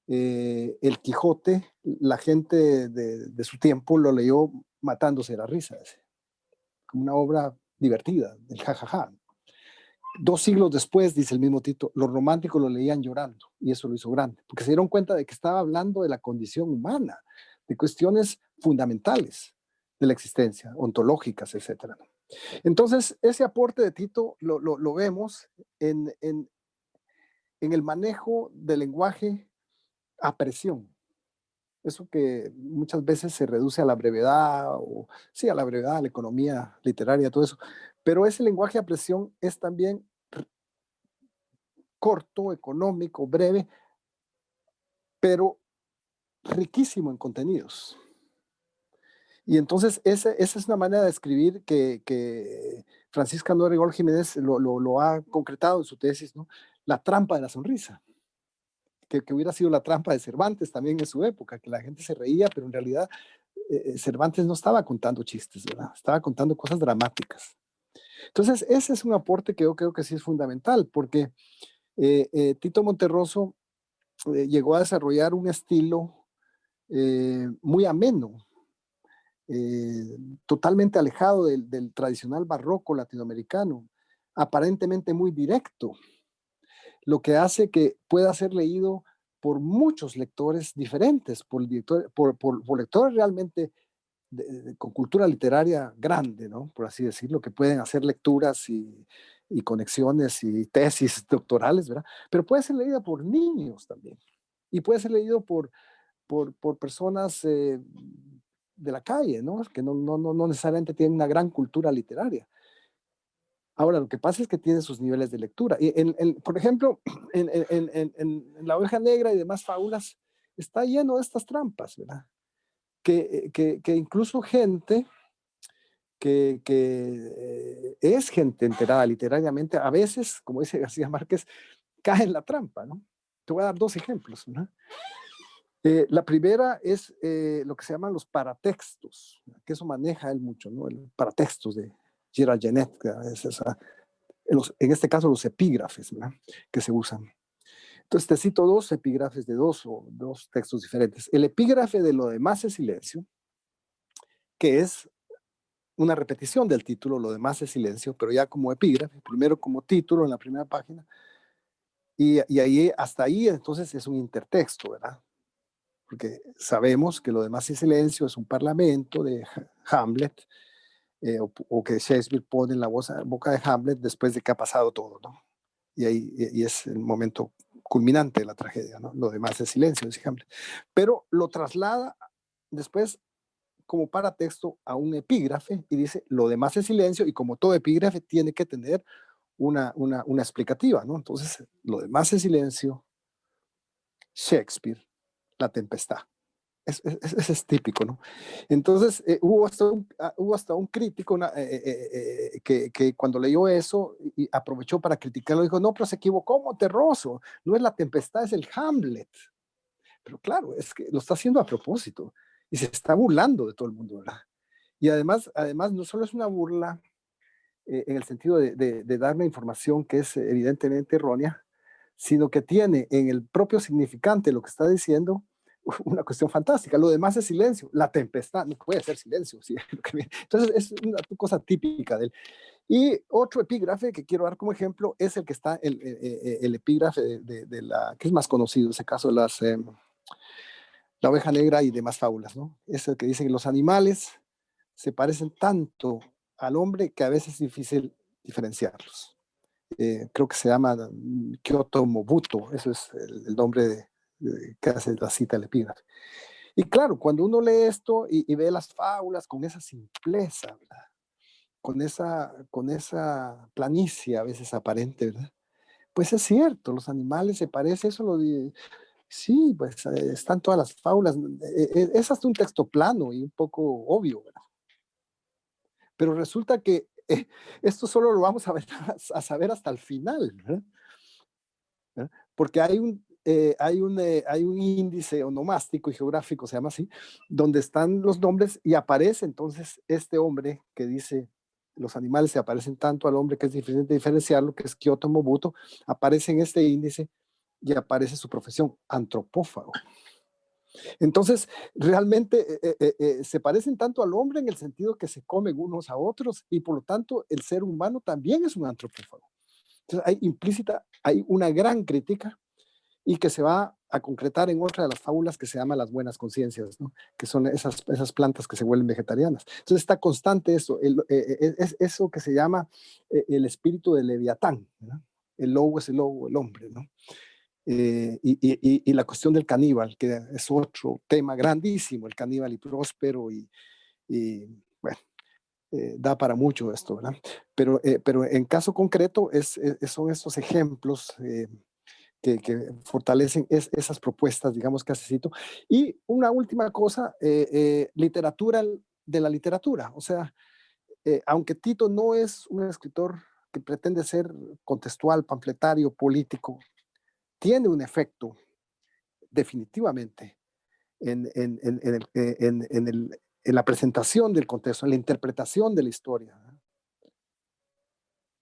el Quijote, la gente de su tiempo lo leyó matándose de la risa, como una obra divertida, del jajaja. 2 siglos después, dice el mismo Tito, los románticos lo leían llorando y eso lo hizo grande, porque se dieron cuenta de que estaba hablando de la condición humana, de cuestiones fundamentales de la existencia, ontológicas, etc. Entonces, ese aporte de Tito lo vemos en el manejo del lenguaje a presión. Eso que muchas veces se reduce a la brevedad, o sí, a la brevedad, a la economía literaria, todo eso. Pero ese lenguaje a presión es también corto, económico, breve, pero riquísimo en contenidos. Y entonces esa es una manera de escribir que Francisca Norigol Jiménez lo ha concretado en su tesis, ¿no? La trampa de la sonrisa. Que hubiera sido la trampa de Cervantes también en su época, que la gente se reía, pero en realidad Cervantes no estaba contando chistes, ¿verdad? Estaba contando cosas dramáticas. Entonces, ese es un aporte que yo creo que sí es fundamental, porque Tito Monterroso llegó a desarrollar un estilo muy ameno, totalmente alejado del tradicional barroco latinoamericano, aparentemente muy directo, lo que hace que pueda ser leído por muchos lectores diferentes, por lectores realmente con cultura literaria grande, ¿no? Por así decirlo, que pueden hacer lecturas y conexiones y tesis doctorales, ¿verdad? Pero puede ser leída por niños también. Y puede ser leído por personas de la calle, ¿no? Que no necesariamente tienen una gran cultura literaria. Ahora, lo que pasa es que tiene sus niveles de lectura. Y por ejemplo, en La Oveja Negra y demás fábulas, está lleno de estas trampas, ¿verdad? Que incluso gente que es gente enterada literariamente, a veces, como dice García Márquez, cae en la trampa, ¿no? Te voy a dar 2 ejemplos, ¿no? La primera es lo que se llaman los paratextos, que eso maneja él mucho, ¿no? El paratextos de Gerald Genet, en este caso los epígrafes, ¿verdad? Que se usan. Entonces te cito 2 epígrafes de dos textos diferentes. El epígrafe de Lo demás es silencio, que es una repetición del título, Lo demás es silencio, pero ya como epígrafe, primero como título en la primera página, y ahí, hasta ahí entonces es un intertexto, ¿verdad? Porque sabemos que Lo demás es silencio es un parlamento de Hamlet, o que Shakespeare pone en la boca de Hamlet después de que ha pasado todo, ¿no? Y es el momento culminante de la tragedia, ¿no? Lo demás es silencio, dice Hamlet. Pero lo traslada después como paratexto a un epígrafe y dice, lo demás es silencio, y como todo epígrafe tiene que tener una explicativa, ¿no? Entonces, lo demás es silencio, Shakespeare, La Tempestad. Ese es típico, ¿no? Entonces, hubo hasta un crítico que cuando leyó eso y aprovechó para criticarlo, dijo, no, pero se equivocó Monterroso, no es La Tempestad, es el Hamlet. Pero claro, es que lo está haciendo a propósito y se está burlando de todo el mundo, ¿verdad? Y además no solo es una burla en el sentido de dar una información que es evidentemente errónea, sino que tiene en el propio significante lo que está diciendo una cuestión fantástica. Lo demás es silencio. La tempestad no puede ser silencio. ¿Sí? Entonces es una cosa típica de él. Y otro epígrafe que quiero dar como ejemplo es el que está, el epígrafe de la, que es más conocido, en ese caso, La Oveja Negra y demás fábulas, ¿no? Es el que dice que los animales se parecen tanto al hombre que a veces es difícil diferenciarlos. creo que se llama Kyoto Mobuto, eso es el nombre que hace la cita del epígrafe. Y claro, cuando uno lee esto y ve las fábulas con esa simpleza, ¿verdad? Con esa planicie a veces aparente, ¿verdad? Pues es cierto, los animales se parecen, sí, pues están todas las fábulas, es hasta un texto plano y un poco obvio, ¿verdad? Pero resulta que esto solo lo vamos a saber hasta el final, ¿verdad? Porque hay un índice onomástico y geográfico, se llama así, donde están los nombres y aparece entonces este hombre que dice, los animales se aparecen tanto al hombre que es difícil de diferenciarlo, que es Kyoto Mobuto, aparece en este índice y aparece su profesión, antropófago. Entonces, realmente se parecen tanto al hombre en el sentido que se comen unos a otros y por lo tanto el ser humano también es un antropófago. Entonces, hay una gran crítica y que se va a concretar en otra de las fábulas que se llama las buenas conciencias, ¿no? Que son esas plantas que se vuelven vegetarianas. Entonces está constante eso, es eso que se llama el espíritu de Leviatán, ¿verdad? El lobo es el lobo, el hombre, ¿no? Y la cuestión del caníbal, que es otro tema grandísimo, el caníbal y próspero, bueno, da para mucho esto, ¿verdad? Pero en caso concreto son estos ejemplos que fortalecen esas propuestas, digamos que hace Cito. Y una última cosa, literatura de la literatura, o sea, aunque Tito no es un escritor que pretende ser contextual, panfletario, político, tiene un efecto definitivamente en la presentación del contexto, en la interpretación de la historia.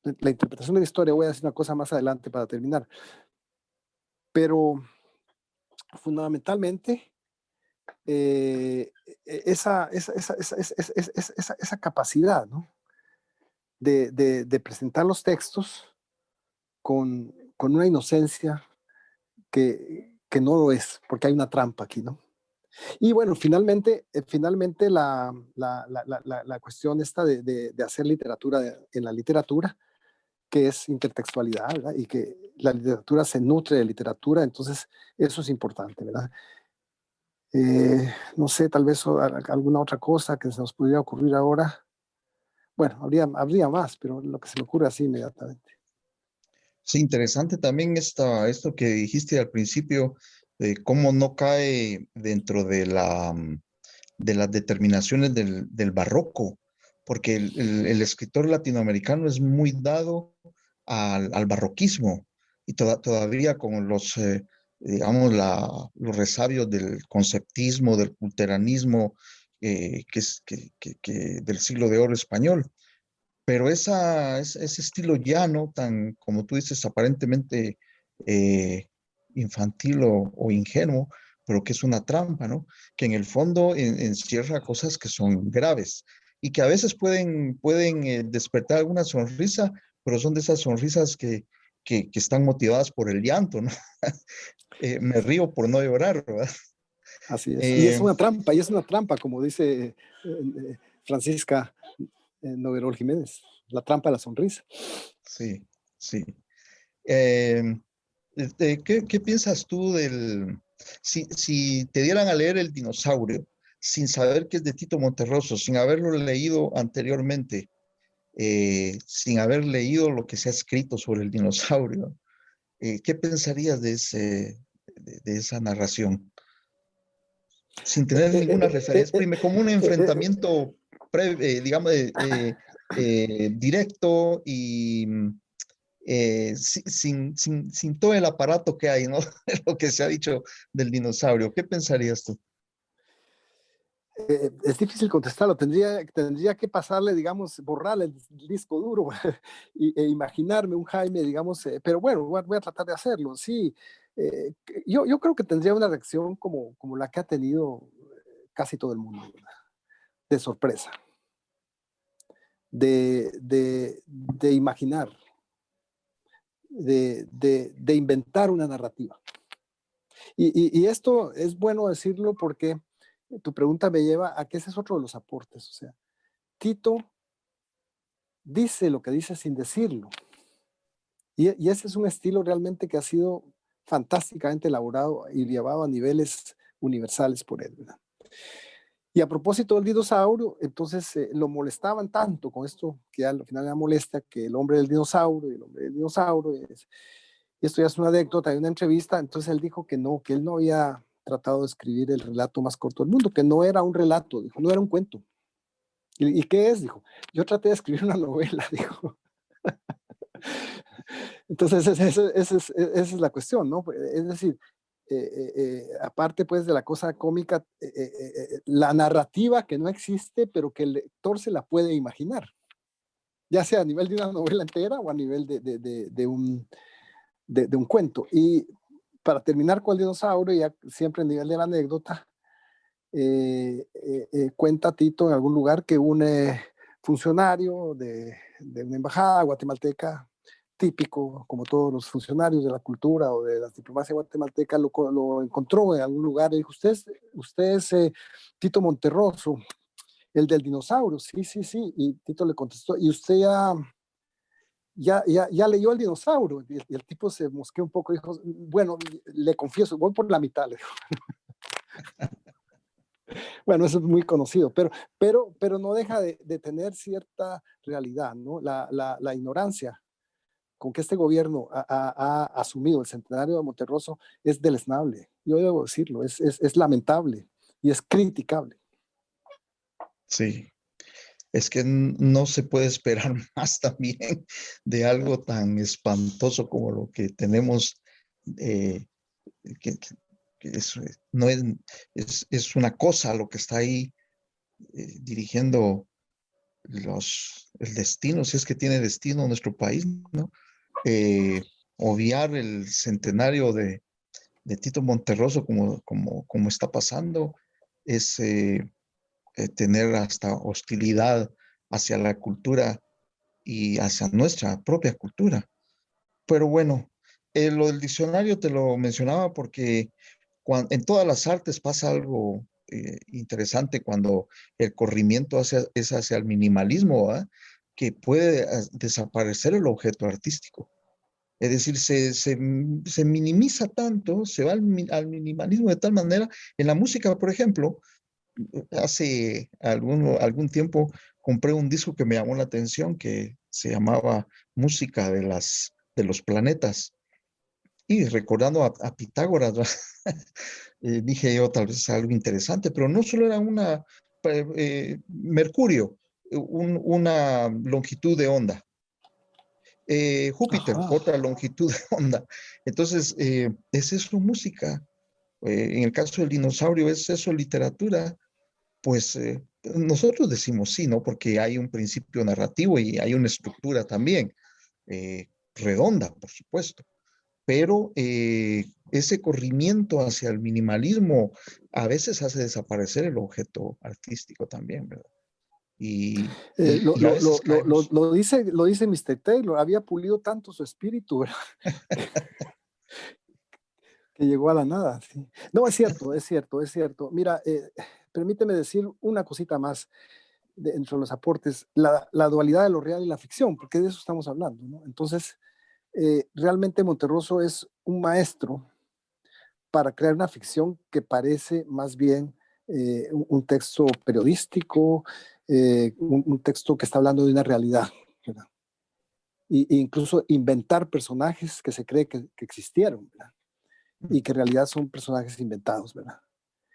La interpretación de la historia, voy a decir una cosa más adelante para terminar, pero fundamentalmente esa capacidad, ¿no? de presentar los textos con una inocencia que no lo es, porque hay una trampa aquí, ¿no? Y bueno, finalmente la cuestión esta de hacer literatura en la literatura, que es intertextualidad, ¿verdad? Y que la literatura se nutre de literatura, entonces eso es importante, ¿verdad? No sé, tal vez alguna otra cosa que se nos pudiera ocurrir ahora. Bueno, habría más, pero lo que se me ocurre así inmediatamente. Sí, interesante también esto que dijiste al principio, de cómo no cae dentro de las determinaciones del barroco, porque el escritor latinoamericano es muy dado al barroquismo y todavía con digamos, los resabios del conceptismo, del culteranismo, del siglo de oro español. Pero ese estilo llano, tan, como tú dices, aparentemente eh, infantil o ingenuo, pero que es una trampa, ¿no? Que en el fondo encierra cosas que son graves y que a veces pueden despertar alguna sonrisa, pero son de esas sonrisas que están motivadas por el llanto, ¿no? Me río por no llorar, ¿verdad? Así es. Eh, Y es una trampa, como dice Francisca Noguerol Jiménez, la trampa de la sonrisa. sí, sí. Eh, ¿Qué piensas tú si te dieran a leer El dinosaurio sin saber que es de Tito Monterroso, sin haberlo leído anteriormente, sin haber leído lo que se ha escrito sobre el dinosaurio, ¿qué pensarías de esa narración? Sin tener ninguna referencia, como un enfrentamiento, digamos, directo y sin todo el aparato que hay, ¿no? Lo que se ha dicho del dinosaurio. ¿Qué pensarías tú? Es difícil contestarlo. Tendría que pasarle, digamos, borrarle el disco duro e imaginarme un Jaime, digamos, pero bueno, voy a tratar de hacerlo. Sí, eh, yo creo que tendría una reacción como la que ha tenido casi todo el mundo, ¿verdad? De sorpresa, de imaginar, de inventar una narrativa. Y esto es bueno decirlo porque tu pregunta me lleva a que ese es otro de los aportes. O sea, Tito dice lo que dice sin decirlo. Y ese es un estilo realmente que ha sido fantásticamente elaborado y llevado a niveles universales por él, ¿verdad? Y a propósito del dinosaurio, entonces lo molestaban tanto con esto, que al final era molesta, que el hombre del dinosaurio, y el hombre del dinosaurio, y esto ya es una anécdota de una entrevista, entonces él dijo que él no había tratado de escribir el relato más corto del mundo, que no era un relato, dijo, no era un cuento. ¿Y qué es? Dijo, yo traté de escribir una novela, dijo. Entonces, esa es la cuestión, ¿no? Es decir, aparte pues de la cosa cómica, la narrativa que no existe, pero que el lector se la puede imaginar, ya sea a nivel de una novela entera o a nivel de un cuento. Y para terminar con el dinosaurio, ya siempre a nivel de la anécdota, cuenta Tito en algún lugar que un funcionario de una embajada guatemalteca, típico, como todos los funcionarios de la cultura o de la diplomacia guatemalteca, lo encontró en algún lugar y dijo, usted es Tito Monterroso, el del dinosaurio. Sí, sí, sí. Y Tito le contestó, ¿y usted ya leyó el dinosaurio? Y el tipo se mosqueó un poco y dijo, bueno, le confieso, voy por la mitad, le dijo. Bueno, eso es muy conocido, pero no deja de tener cierta realidad, ¿no? La ignorancia con que este gobierno ha asumido el centenario de Monterroso es deleznable. Yo debo decirlo, es lamentable y es criticable. Sí, es que no se puede esperar más también de algo tan espantoso como lo que tenemos, eh, que no es una cosa lo que está ahí dirigiendo el destino, si es que tiene destino nuestro país, ¿no? Obviar el centenario de Tito Monterroso como está pasando es tener hasta hostilidad hacia la cultura y hacia nuestra propia cultura. Pero bueno, lo del diccionario te lo mencionaba porque en todas las artes pasa algo interesante cuando el corrimiento es hacia el minimalismo, ¿verdad? Que puede desaparecer el objeto artístico. Es decir, se minimiza tanto, se va al minimalismo de tal manera. En la música, por ejemplo, hace algún tiempo compré un disco que me llamó la atención que se llamaba Música de los Planetas. Y recordando a Pitágoras, dije yo, tal vez algo interesante, pero no solo era Mercurio, una longitud de onda. Júpiter, Ajá. otra longitud de onda. Entonces, es eso música. En el caso del dinosaurio, es eso literatura. Pues nosotros decimos sí, ¿no? Porque hay un principio narrativo y hay una estructura también, redonda, por supuesto. Pero ese corrimiento hacia el minimalismo a veces hace desaparecer el objeto artístico también, ¿verdad? Y a veces caemos. Lo dice Mr. Taylor, había pulido tanto su espíritu, ¿verdad? Que llegó a la nada. Sí. No, es cierto, es cierto, es cierto. Mira, permíteme decir una cosita más entre los aportes, la dualidad de lo real y la ficción, porque de eso estamos hablando, ¿no? Entonces, realmente Monterroso es un maestro para crear una ficción que parece más bien un texto periodístico, un texto que está hablando de una realidad, ¿verdad? E incluso inventar personajes que se cree que existieron, ¿verdad? Y que en realidad son personajes inventados, ¿verdad?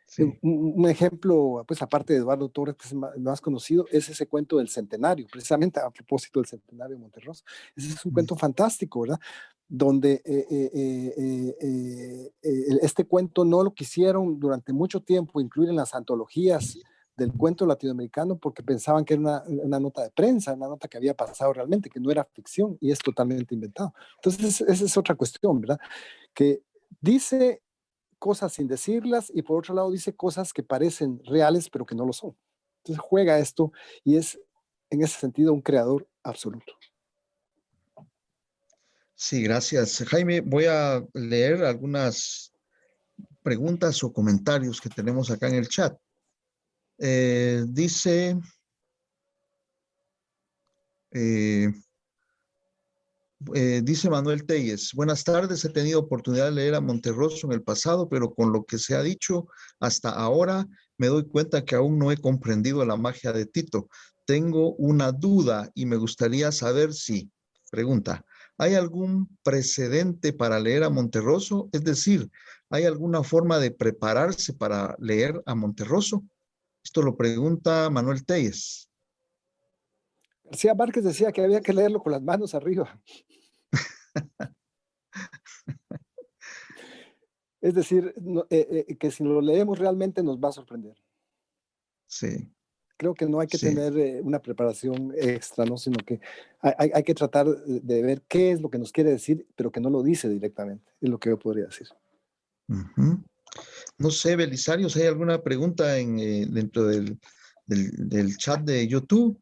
Sí. Un ejemplo, pues aparte de Eduardo Torres, que es el más conocido, es ese cuento del centenario, precisamente a propósito del centenario de Monterroso. Ese es un cuento fantástico, ¿verdad? Donde este cuento no lo quisieron durante mucho tiempo incluir en las antologías del cuento latinoamericano porque pensaban que era una nota de prensa, una nota que había pasado realmente, que no era ficción y es totalmente inventado. Entonces, esa es otra cuestión, ¿verdad? Que dice cosas sin decirlas y por otro lado dice cosas que parecen reales pero que no lo son. Entonces juega esto y es en ese sentido un creador absoluto. Sí, gracias. Jaime, voy a leer algunas preguntas o comentarios que tenemos acá en el chat. Dice, eh, Dice Manuel Telles, buenas tardes, he tenido oportunidad de leer a Monterroso en el pasado, pero con lo que se ha dicho hasta ahora, me doy cuenta que aún no he comprendido la magia de Tito. Tengo una duda y me gustaría saber si, pregunta, ¿hay algún precedente para leer a Monterroso? Es decir, ¿hay alguna forma de prepararse para leer a Monterroso? Esto lo pregunta Manuel Telles. García Márquez decía que había que leerlo con las manos arriba. Es decir, que si lo leemos realmente nos va a sorprender. Sí. Creo que no hay que Sí. tener una preparación extra, ¿no? Sino que hay que tratar de ver qué es lo que nos quiere decir, pero que no lo dice directamente, es lo que yo podría decir. Uh-huh. No sé, Belisario, si hay alguna pregunta dentro del chat de YouTube.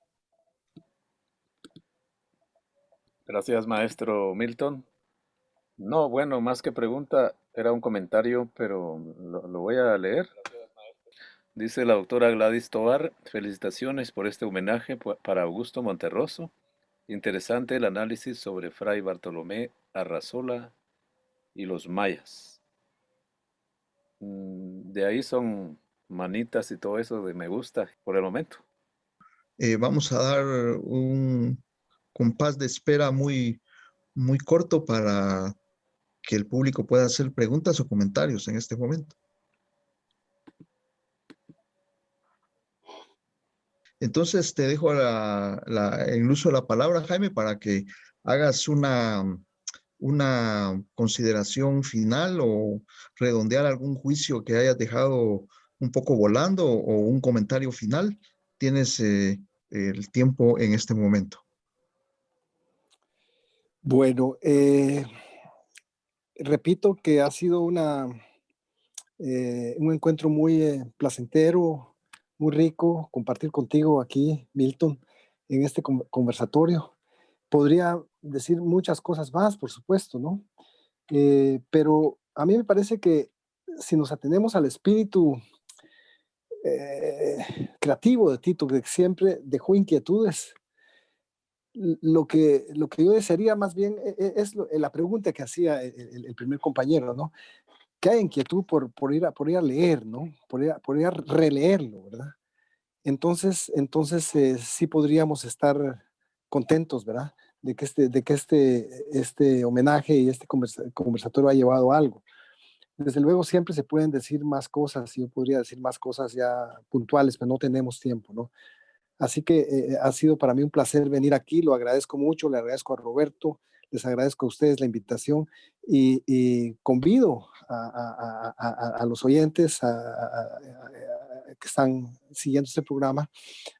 Gracias, maestro Milton. No, bueno, más que pregunta, era un comentario, pero lo voy a leer. Dice la doctora Gladys Tovar, felicitaciones por este homenaje para Augusto Monterroso. Interesante el análisis sobre Fray Bartolomé Arrazola y los mayas. De ahí son manitas y todo eso de me gusta por el momento. Vamos a dar un compás de espera muy corto para que el público pueda hacer preguntas o comentarios en este momento. Entonces te dejo el uso de la palabra, Jaime, para que hagas una consideración final o redondear algún juicio que hayas dejado un poco volando o un comentario final. Tienes el tiempo en este momento. Bueno, repito que ha sido un encuentro muy placentero, muy rico compartir contigo aquí, Milton, en este conversatorio. Podría decir muchas cosas más, por supuesto, ¿no? Pero a mí me parece que si nos atenemos al espíritu creativo de Tito, que siempre dejó inquietudes, lo que yo desearía más bien es la pregunta que hacía el primer compañero, ¿no? Que hay inquietud por ir a leer, ¿no? Por ir a releerlo, ¿verdad? Entonces sí podríamos estar contentos, ¿verdad? De que este homenaje y este conversatorio ha llevado a algo. Desde luego siempre se pueden decir más cosas, y yo podría decir más cosas ya puntuales, pero no tenemos tiempo, ¿no? Así que ha sido para mí un placer venir aquí, lo agradezco mucho, le agradezco a Roberto, les agradezco a ustedes la invitación y convido a los oyentes que están siguiendo este programa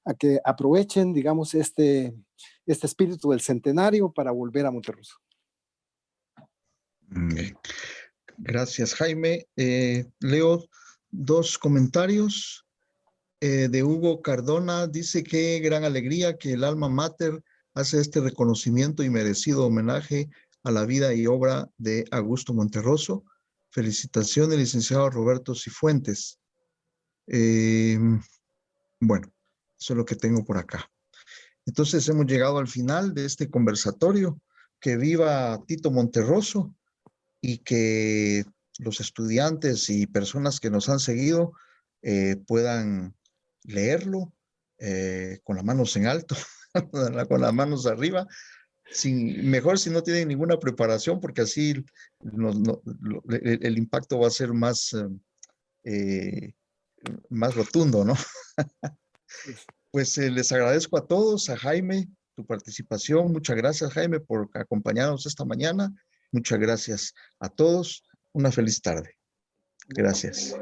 a que aprovechen, digamos, este espíritu del centenario para volver a Monterroso. Gracias, Jaime. Leo dos comentarios. De Hugo Cardona, dice que gran alegría que el alma mater hace este reconocimiento y merecido homenaje a la vida y obra de Augusto Monterroso. Felicitaciones, licenciado Roberto Cifuentes. Bueno, eso es lo que tengo por acá. Entonces hemos llegado al final de este conversatorio. Que viva Tito Monterroso y que los estudiantes y personas que nos han seguido puedan leerlo con las manos en alto, con las manos arriba, mejor si no tienen ninguna preparación, porque así el impacto va a ser más rotundo, ¿no? Pues les agradezco a todos, a Jaime, tu participación. Muchas gracias, Jaime, por acompañarnos esta mañana. Muchas gracias a todos. Una feliz tarde. Gracias.